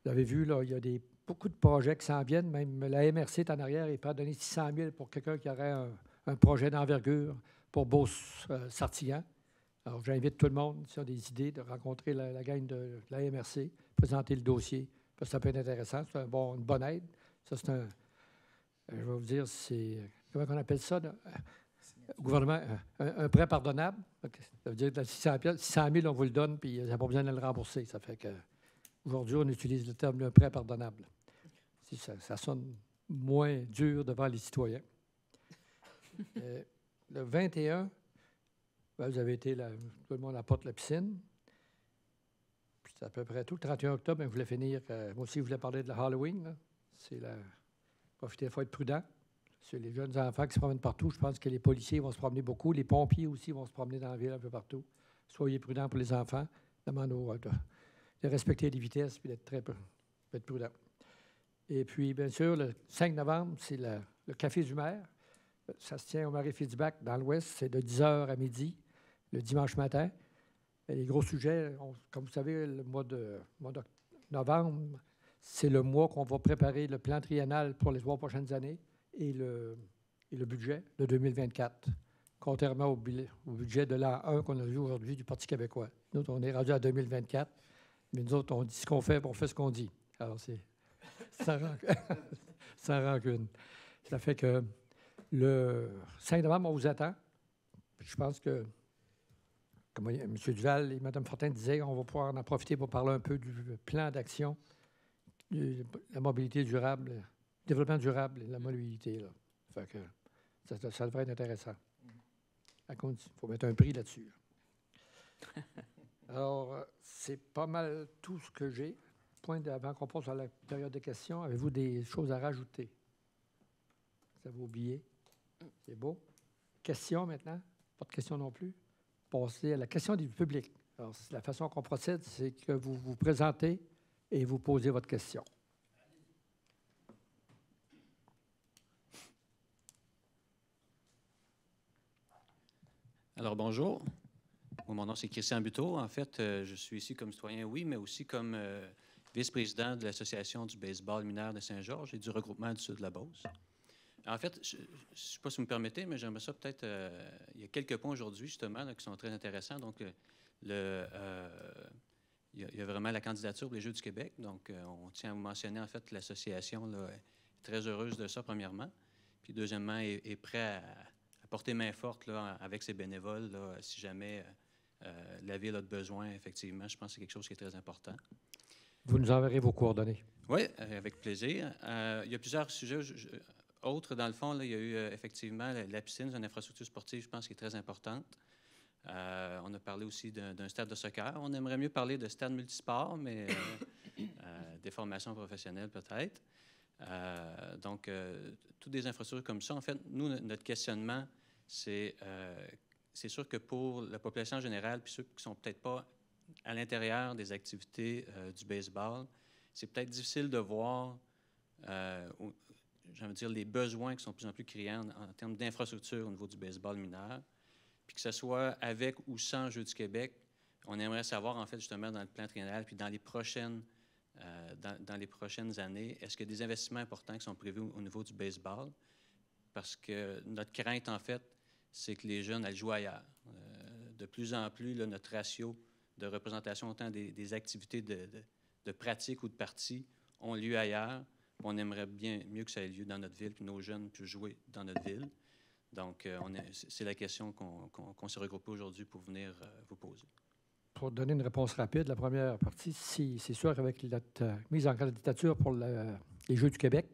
l'avez vu, là, il y a beaucoup de projets qui s'en viennent. Même la MRC est en arrière et peut donner 600 000 pour quelqu'un qui aurait un projet d'envergure pour Beauce-Sartillon. Alors, j'invite tout le monde, s'il a des idées, de rencontrer la gang de la MRC, présenter le dossier, parce que ça peut être intéressant. C'est une bonne aide. Ça, c'est je vais vous dire, c'est... Comment on appelle ça? Au gouvernement, un prêt pardonnable. Ça veut dire que 600 000, on vous le donne, puis il n'y a pas besoin de le rembourser. Ça fait qu'aujourd'hui, on utilise le terme de prêt pardonnable. Ça sonne moins dur devant les citoyens. Le 21, ben, vous avez été là, tout le monde apporte la piscine. Puis c'est à peu près tout. Le 31 octobre, ben, je voulais finir. Moi aussi, je voulais parler de la Halloween. Là. C'est profiter, il faut être prudent. C'est les jeunes enfants qui se promènent partout. Je pense que les policiers vont se promener beaucoup. Les pompiers aussi vont se promener dans la ville un peu partout. Soyez prudents pour les enfants. Demandez de respecter les vitesses et d'être prudents. Et puis, bien sûr, le 5 novembre, c'est le Café du maire. Ça se tient au Marie-Fitzbach, dans l'Ouest. C'est de 10h à midi, le dimanche matin. Et les gros sujets, comme vous savez, le mois de novembre, c'est le mois qu'on va préparer le plan triennal pour les 3 prochaines années et le budget de 2024, contrairement au budget de l'an 1 qu'on a vu aujourd'hui du Parti québécois. Nous, on est rendu à 2024, mais nous autres, on dit ce qu'on fait, puis on fait ce qu'on dit. Alors, c'est sans rancune. Ça fait que le 5 novembre, on vous attend. Puis je pense que, comme M. Duval et Mme Fortin disaient, on va pouvoir en profiter pour parler un peu du plan d'action, de la mobilité durable, le développement durable et la mobilité. Là. Fait que ça devrait être intéressant. Il faut mettre un prix là-dessus. Alors, c'est pas mal tout ce que j'ai. Avant qu'on passe à la période de questions, avez-vous des choses à rajouter? Vous avez oublié? C'est beau. Questions maintenant? Pas de questions non plus? Passer à la question du public. Alors, la façon qu'on procède, c'est que vous vous présentez et vous posez votre question. Alors, bonjour. Mon nom, c'est Christian Buteau. En fait, je suis ici comme citoyen, oui, mais aussi comme vice-président de l'Association du baseball mineur de Saint-Georges et du regroupement du Sud de la Beauce. En fait, je ne sais pas si vous me permettez, mais j'aimerais ça peut-être... il y a quelques points aujourd'hui, justement, là, qui sont très intéressants. Donc, il y a vraiment la candidature pour les Jeux du Québec. Donc, on tient à vous mentionner, en fait, l'association là, est très heureuse de ça, premièrement. Puis, deuxièmement, est prêt à porter main forte là, avec ses bénévoles, là, si jamais la Ville a besoin, effectivement. Je pense que c'est quelque chose qui est très important. Vous nous enverrez vos coordonnées. Oui, avec plaisir. Il y a plusieurs sujets autres. Dans le fond, là, il y a eu effectivement la piscine, c'est une infrastructure sportive, je pense, qui est très importante. On a parlé aussi d'un stade de soccer. On aimerait mieux parler de stade multisport, mais des formations professionnelles peut-être. Donc, toutes des infrastructures comme ça. En fait, nous, notre questionnement, c'est sûr que pour la population générale, puis ceux qui ne sont peut-être pas à l'intérieur des activités du baseball, c'est peut-être difficile de voir, j'ai envie de dire, les besoins qui sont de plus en plus criants en termes d'infrastructure au niveau du baseball mineur. Puis que ce soit avec ou sans Jeux du Québec, on aimerait savoir, en fait, justement, dans le plan triennal, puis dans les prochaines années, est-ce qu'il y a des investissements importants qui sont prévus au niveau du baseball? Parce que notre crainte, en fait, c'est que les jeunes aillent jouer ailleurs. De plus en plus, là, notre ratio de représentation autant des activités de pratique ou de partie ont lieu ailleurs. On aimerait bien mieux que ça ait lieu dans notre ville, que nos jeunes puissent jouer dans notre ville. Donc, c'est la question qu'on s'est regroupé aujourd'hui pour venir vous poser. Pour donner une réponse rapide, la première partie, c'est sûr qu'avec notre mise en candidature pour les Jeux du Québec,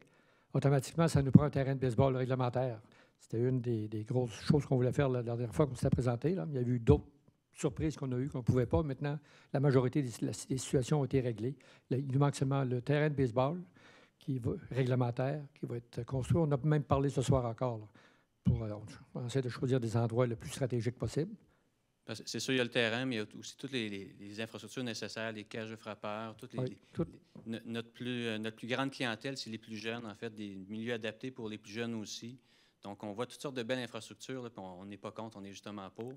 automatiquement, ça nous prend un terrain de baseball réglementaire. C'était une des grosses choses qu'on voulait faire la dernière fois qu'on s'était présenté. Là. Il y a eu d'autres surprises qu'on a eues qu'on ne pouvait pas. Maintenant, la majorité des situations ont été réglées. Là, il nous manque seulement le terrain de baseball réglementaire qui va être construit. On a même parlé ce soir encore là, pour essayer de choisir des endroits le plus stratégiques possible. C'est sûr, il y a le terrain, mais il y a aussi toutes les infrastructures nécessaires, les cages de frappeurs, notre plus grande clientèle, c'est les plus jeunes, en fait, des milieux adaptés pour les plus jeunes aussi. Donc, on voit toutes sortes de belles infrastructures, là, puis on n'est pas contre, on est justement pour.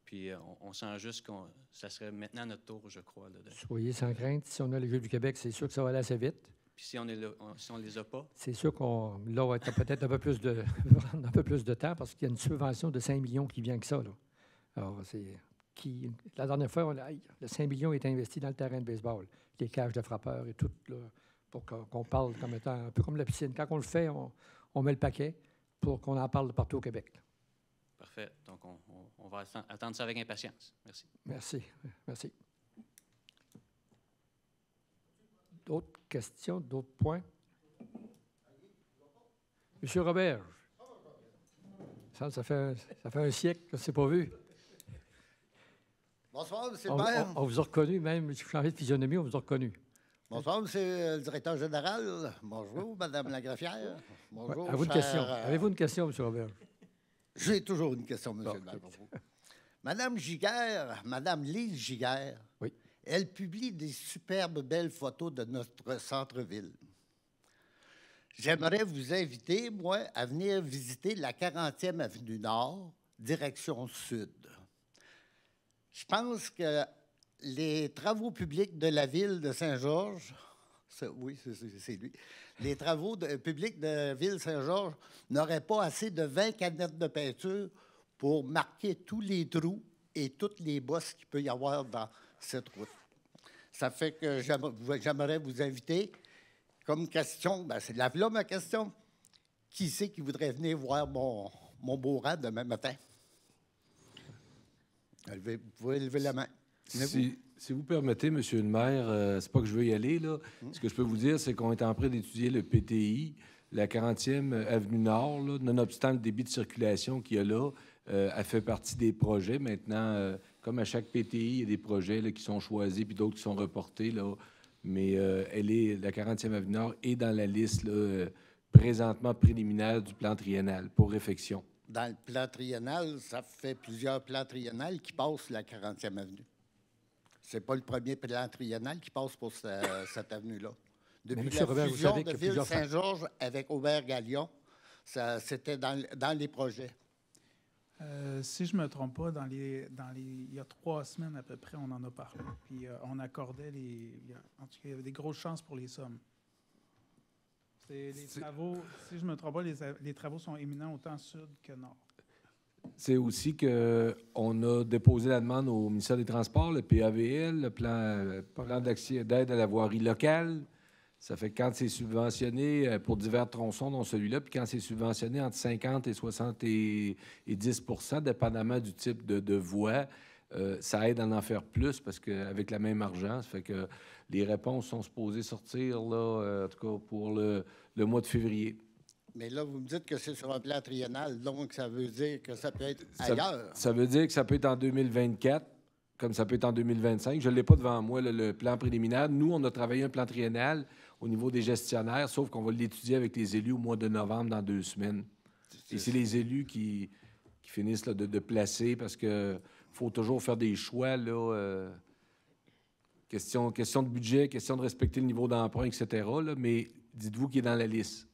Puis, on sent juste que ça serait maintenant notre tour, je crois. Là, Soyez sans crainte. Si on a les Jeux du Québec, c'est sûr que ça va aller assez vite. Puis, si on ne les a pas? C'est sûr qu'on va être peut-être un peu plus de temps parce qu'il y a une subvention de 5 millions qui vient que ça, là. Alors, la dernière fois, le 5 millions est investi dans le terrain de baseball, les cages de frappeurs et tout, là, pour qu'on parle comme étant un peu comme la piscine. Quand on le fait, on met le paquet pour qu'on en parle partout au Québec. Parfait. Donc, on va attendre ça avec impatience. Merci. Merci. Merci. D'autres questions, d'autres points? Monsieur Robert, ça fait un siècle que je ne s'est pas vu. Bonsoir, M. le maire. On vous a reconnu, même si vous changez de physionomie, on vous a reconnu. Bonsoir, M. le directeur général. Bonjour, Mme la greffière. Bonjour, ouais, avez-vous une question, M. Robert? J'ai toujours une question, M. le maire, pour vous. Mme Giguère, Mme Lise Giguère, oui. Elle publie des superbes belles photos de notre centre-ville. J'aimerais vous inviter, moi, à venir visiter la 40e avenue Nord, direction sud. Je pense que les travaux publics de la ville de Saint-Georges, oui, c'est lui, les travaux publics de la ville de Saint-Georges n'auraient pas assez de 20 canettes de peinture pour marquer tous les trous et toutes les bosses qu'il peut y avoir dans cette route. Ça fait que j'aimerais vous inviter comme question, c'est là ma question, qui c'est qui voudrait venir voir mon beau rang demain matin? Vous pouvez lever la main. Si vous permettez, M. le maire, c'est pas que je veux y aller, là. Ce que je peux vous dire, c'est qu'on est en train d'étudier le PTI, la 40e avenue Nord, là, nonobstant le débit de circulation qu'il y a là, elle fait partie des projets. Maintenant, comme à chaque PTI, il y a des projets là, qui sont choisis puis d'autres qui sont reportés, là. Mais la 40e avenue Nord est dans la liste là, présentement préliminaire du plan triennal pour réfection. Dans le plan triennal, ça fait plusieurs plans triennales qui passent la 40e avenue. C'est pas le premier plan triennal qui passe pour cette avenue-là. Depuis la fusion de Ville-Saint-Georges avec Aubert-Galion, c'était dans les projets. Si je ne me trompe pas, il y a 3 semaines à peu près, on en a parlé. Puis on accordait en tout cas, il y avait des grosses chances pour les sommes. Travaux, si je ne me trompe pas, les travaux sont éminents autant sud que nord. C'est aussi qu'on a déposé la demande au ministère des Transports, le PAVL, le plan d'aide à la voirie locale. Ça fait que quand c'est subventionné pour divers tronçons, dont celui-là, puis quand c'est subventionné entre 50 et 70 %, dépendamment du type de voie, ça aide à en faire plus parce qu'avec la même argent, ça fait que les réponses sont supposées sortir, là, en tout cas, pour le mois de février. Mais là, vous me dites que c'est sur un plan triennal, donc ça veut dire que ça peut être ailleurs. Ça veut dire que ça peut être en 2024, comme ça peut être en 2025. Je ne l'ai pas devant moi, le plan préliminaire. Nous, on a travaillé un plan triennal au niveau des gestionnaires, sauf qu'on va l'étudier avec les élus au mois de novembre, dans 2 semaines. Et c'est les élus qui finissent là, de placer, parce qu'il faut toujours faire des choix, là, question de budget, question de respecter le niveau d'emprunt, etc., là, mais dites-vous qu'il est dans la liste.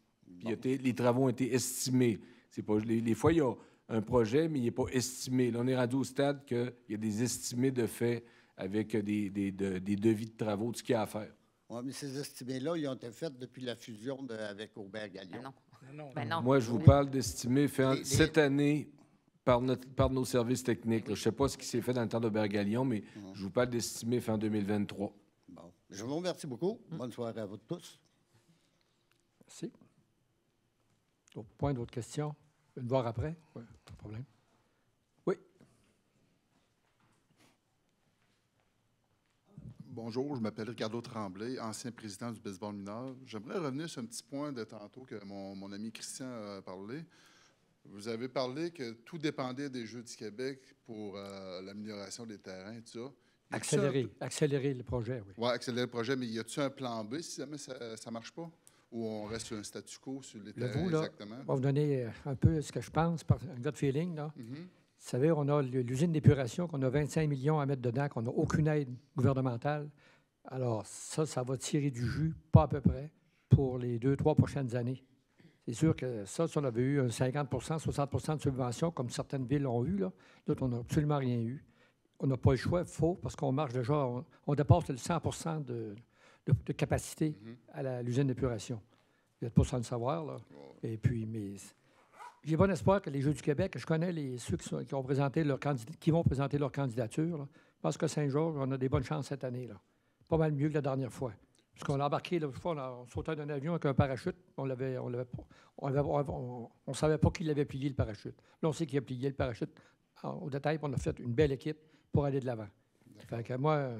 Puis les travaux ont été estimés. C'est pas, les fois, il y a un projet, mais il n'est pas estimé. Là, on est rendu au stade qu'il y a des estimés de fait avec des devis de travaux, de ce qu'il y a à faire. Oui, mais ces estimés-là, ils ont été faits depuis la fusion avec Aubert-Galion. Ben non. Moi, je vous parle d'estimés faits cette année par nos services techniques. Là. Je ne sais pas ce qui s'est fait dans le temps d'Aubert-Galion, mais je vous parle d'estimés faits en 2023. Bon. Je vous remercie beaucoup. Bonne soirée à vous tous. Merci. D'autres points, d'autres questions? Une voir après? Oui, pas de problème. Oui. Bonjour, je m'appelle Ricardo Tremblay, ancien président du baseball mineur. J'aimerais revenir sur un petit point de tantôt que mon ami Christian a parlé. Vous avez parlé que tout dépendait des Jeux du Québec pour l'amélioration des terrains, tout ça. Accélérer le projet, oui. Oui, accélérer le projet, mais y a-t-il un plan B si jamais ça ne marche pas? Ou on reste sur un statu quo sur les terrains, exactement? On va vous donner un peu ce que je pense, par un gut feeling. Là. Vous savez, on a l'usine d'épuration, qu'on a 25 millions à mettre dedans, qu'on n'a aucune aide gouvernementale. Alors, ça va tirer du jus, pas à peu près, pour les 2-3 prochaines années. C'est sûr que ça, si on avait eu un 50 60 de subvention, comme certaines villes ont eu, là, d'autres, on n'a absolument rien eu. On n'a pas le choix, parce qu'on marche déjà, on dépasse le 100 de capacité à l'usine d'épuration. Vous n'êtes pas sans le savoir, là. Et puis, mais j'ai bon espoir que les Jeux du Québec, je connais ceux qui vont présenter leur candidature. Là. Je pense que Saint-Georges, on a des bonnes chances cette année, là. Pas mal mieux que la dernière fois. Parce qu'on a embarqué, l'autre fois, on sautait d'un avion avec un parachute. On ne savait pas qu'il avait plié le parachute. Là, on sait qu'il a plié le parachute au détail, puis on a fait une belle équipe pour aller de l'avant. Fait que moi,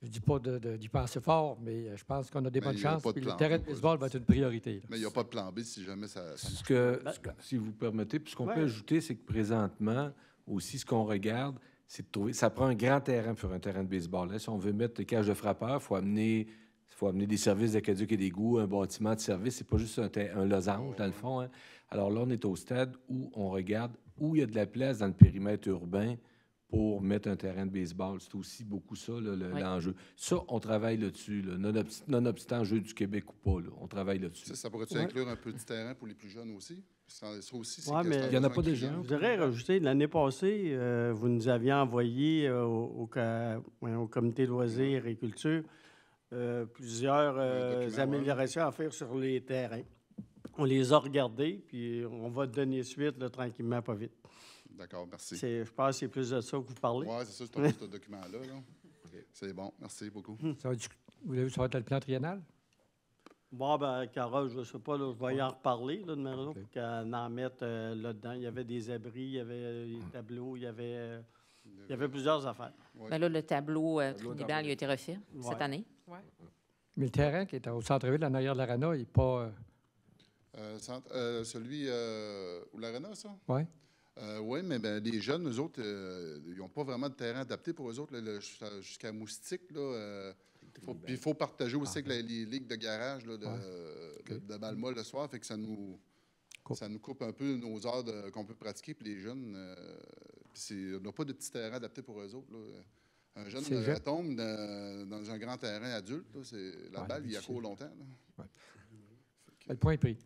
je ne dis pas d'y penser fort, mais je pense qu'on a des bonnes chances. Puis le terrain de baseball va être une priorité. Là. Mais il n'y a pas de plan B si jamais ça si vous permettez, puis ce qu'on peut ajouter, c'est que présentement, aussi, ce qu'on regarde, c'est de trouver... Ça prend un grand terrain pour un terrain de baseball. Là. Si on veut mettre des cages de frappeurs, il faut amener des services d'aqueduc et d'égout, un bâtiment de service. C'est pas juste un losange, dans le fond. Hein. Alors là, on est au stade où on regarde où il y a de la place dans le périmètre urbain pour mettre un terrain de baseball. C'est aussi beaucoup ça, là, l'enjeu. Ça, on travaille là-dessus, là, nonobstant Jeux du Québec ou pas. Là, on travaille là-dessus. Ça pourrait-tu inclure un petit terrain pour les plus jeunes aussi? Ça aussi, mais il n'y en a pas déjà. Je voudrais rajouter, l'année passée, vous nous aviez envoyé au comité loisirs et culture plusieurs améliorations à faire sur les terrains. On les a regardés, puis on va donner suite là, tranquillement, pas vite. D'accord, merci. Je pense que c'est plus de ça que vous parlez. Oui, c'est ça, c'est ce document-là. Là. Okay. C'est bon, merci beaucoup. Ça va être le plan triennal? Bon, ben, Carole, je ne sais pas, là, je vais y en reparler, là, de manière pour qu'on en mette là-dedans. Il y avait des abris, il y avait des tableaux, il y avait plusieurs affaires. Ouais. Bien là, le tableau tribunal, il a été refait cette année. Ouais. Mais le terrain qui est au centre-ville, en arrière de l'Arena, il n'est pas... celui où l'Arena, ça? Oui. Oui, mais les jeunes, eux autres, ils n'ont pas vraiment de terrain adapté pour eux autres. Jusqu'à Moustique, là... Puis il faut partager aussi avec les ligues de garage là, de Balma le soir, fait que ça nous coupe un peu nos heures qu'on peut pratiquer. Puis les jeunes, on n'a pas de petits terrains adaptés pour eux autres. Là. Un jeune tombe dans un grand terrain adulte, là, la balle, il y a court longtemps. Là. Le point est pris.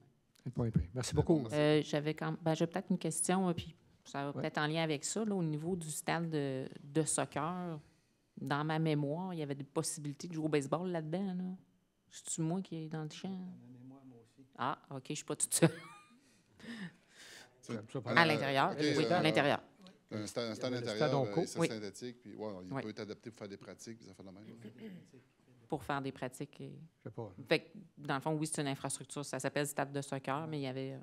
Merci beaucoup. J'avais peut-être une question, puis ça va peut-être en lien avec ça, là, au niveau du stade de soccer. Dans ma mémoire, il y avait des possibilités de jouer au baseball là-dedans. Là. C'est-tu moi qui est dans le champ? Dans ma mémoire, moi aussi. Ah, OK, je ne suis pas toute seule. À l'intérieur? Oui, à l'intérieur. Un stade intérieur, c'est synthétique, puis il peut être adapté pour faire des pratiques, puis ça fait de même. Pour faire des pratiques. Je sais pas. Fait que, dans le fond, oui, c'est une infrastructure. Ça s'appelle stade de soccer, mais il y avait...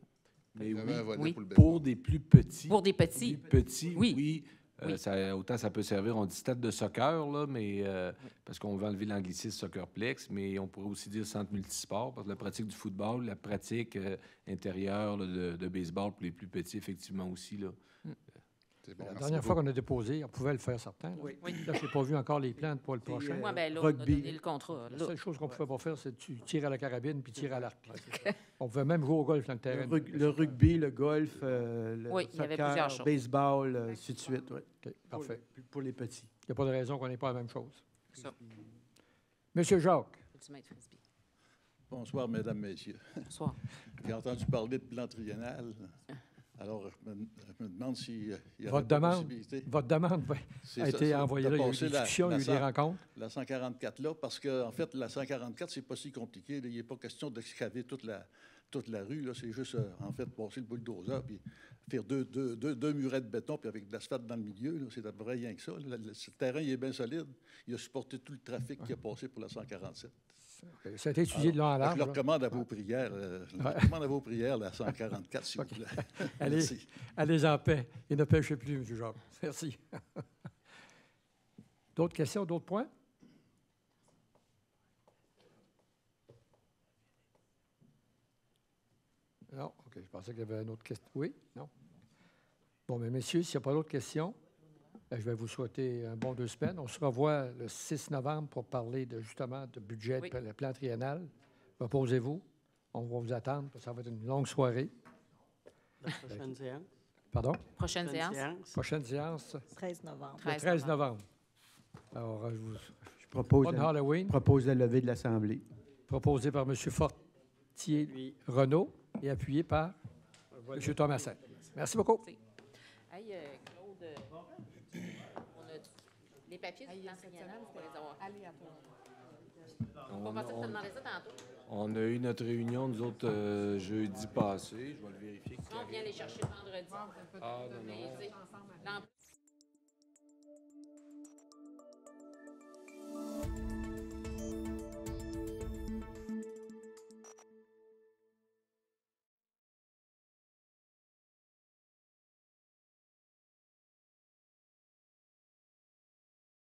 Mais oui, pour des plus petits. Pour des petits. Oui. Oui. Autant ça peut servir, on dit stade de soccer, là, mais parce qu'on veut enlever l'anglicisme soccerplex, mais on pourrait aussi dire centre multisport, parce que la pratique du football, la pratique intérieure là, de baseball pour les plus petits, effectivement aussi. Là. Bon, La dernière fois qu'on a déposé, on pouvait le faire certains. Là, Oui. là je n'ai pas vu encore les plans pour le prochain. Moi, ben là, on a donné le contrat. La seule chose qu'on ne pouvait pas faire, c'est de tirer à la carabine puis tirer à l'arc. On pouvait même jouer au golf dans le terrain. Le rugby, le golf, le Oui, il y avait soccer, plusieurs choses. baseball, ainsi de suite. Oui. OK, parfait. Pour les petits. Il n'y a pas de raison qu'on n'ait pas la même chose. Ça. Monsieur Jacques. Faut-tu mettre Frisbee? Bonsoir, mesdames, messieurs. Bonsoir. J'ai entendu parler de plan triennal. Alors, je me demande s'il y a Votre demande a été envoyée là. Il y a eu des discussions, il y a eu des rencontres. La 144 là, parce qu'en fait, la 144, c'est pas si compliqué. Là. Il n'est pas question d'excaver toute la rue. C'est juste, en fait, passer le bulldozer puis faire deux murets de béton puis avec de l'asphalte dans le milieu. Là. C'est à peu près rien que ça. Ce terrain, il est bien solide. Il a supporté tout le trafic qui a passé pour la 147. Okay. Ça a été étudié de long en large. Je le recommande à vos prières. La 144, s'il vous plaît. Allez en paix. Et ne pêchez plus, M. Jacques. Merci. D'autres questions, d'autres points? Non? OK. Je pensais qu'il y avait une autre question. Oui? Non? Bon, mais messieurs, s'il n'y a pas d'autres questions, je vais vous souhaiter un bon 2 semaines. On se revoit le 6 novembre pour parler justement de budget, oui. Le plan triennal. Reposez-vous. On va vous attendre. Ça va être une longue soirée. La prochaine séance. Pardon? Prochaine séance. Prochaine séance. 13 novembre. Le 13 novembre. Alors, je propose Halloween. Propose la levée de l'Assemblée. Proposé par M. Fortier-Renaud et appuyé par M. Thomasin. Merci beaucoup. Hey, Claude, on a les papiers du plan triennal, vous pouvez les avoir. On va passer de demander ça tantôt. On a eu notre réunion, nous autres, jeudi passé. Je vais le vérifier. On vient les chercher vendredi. Ah, non.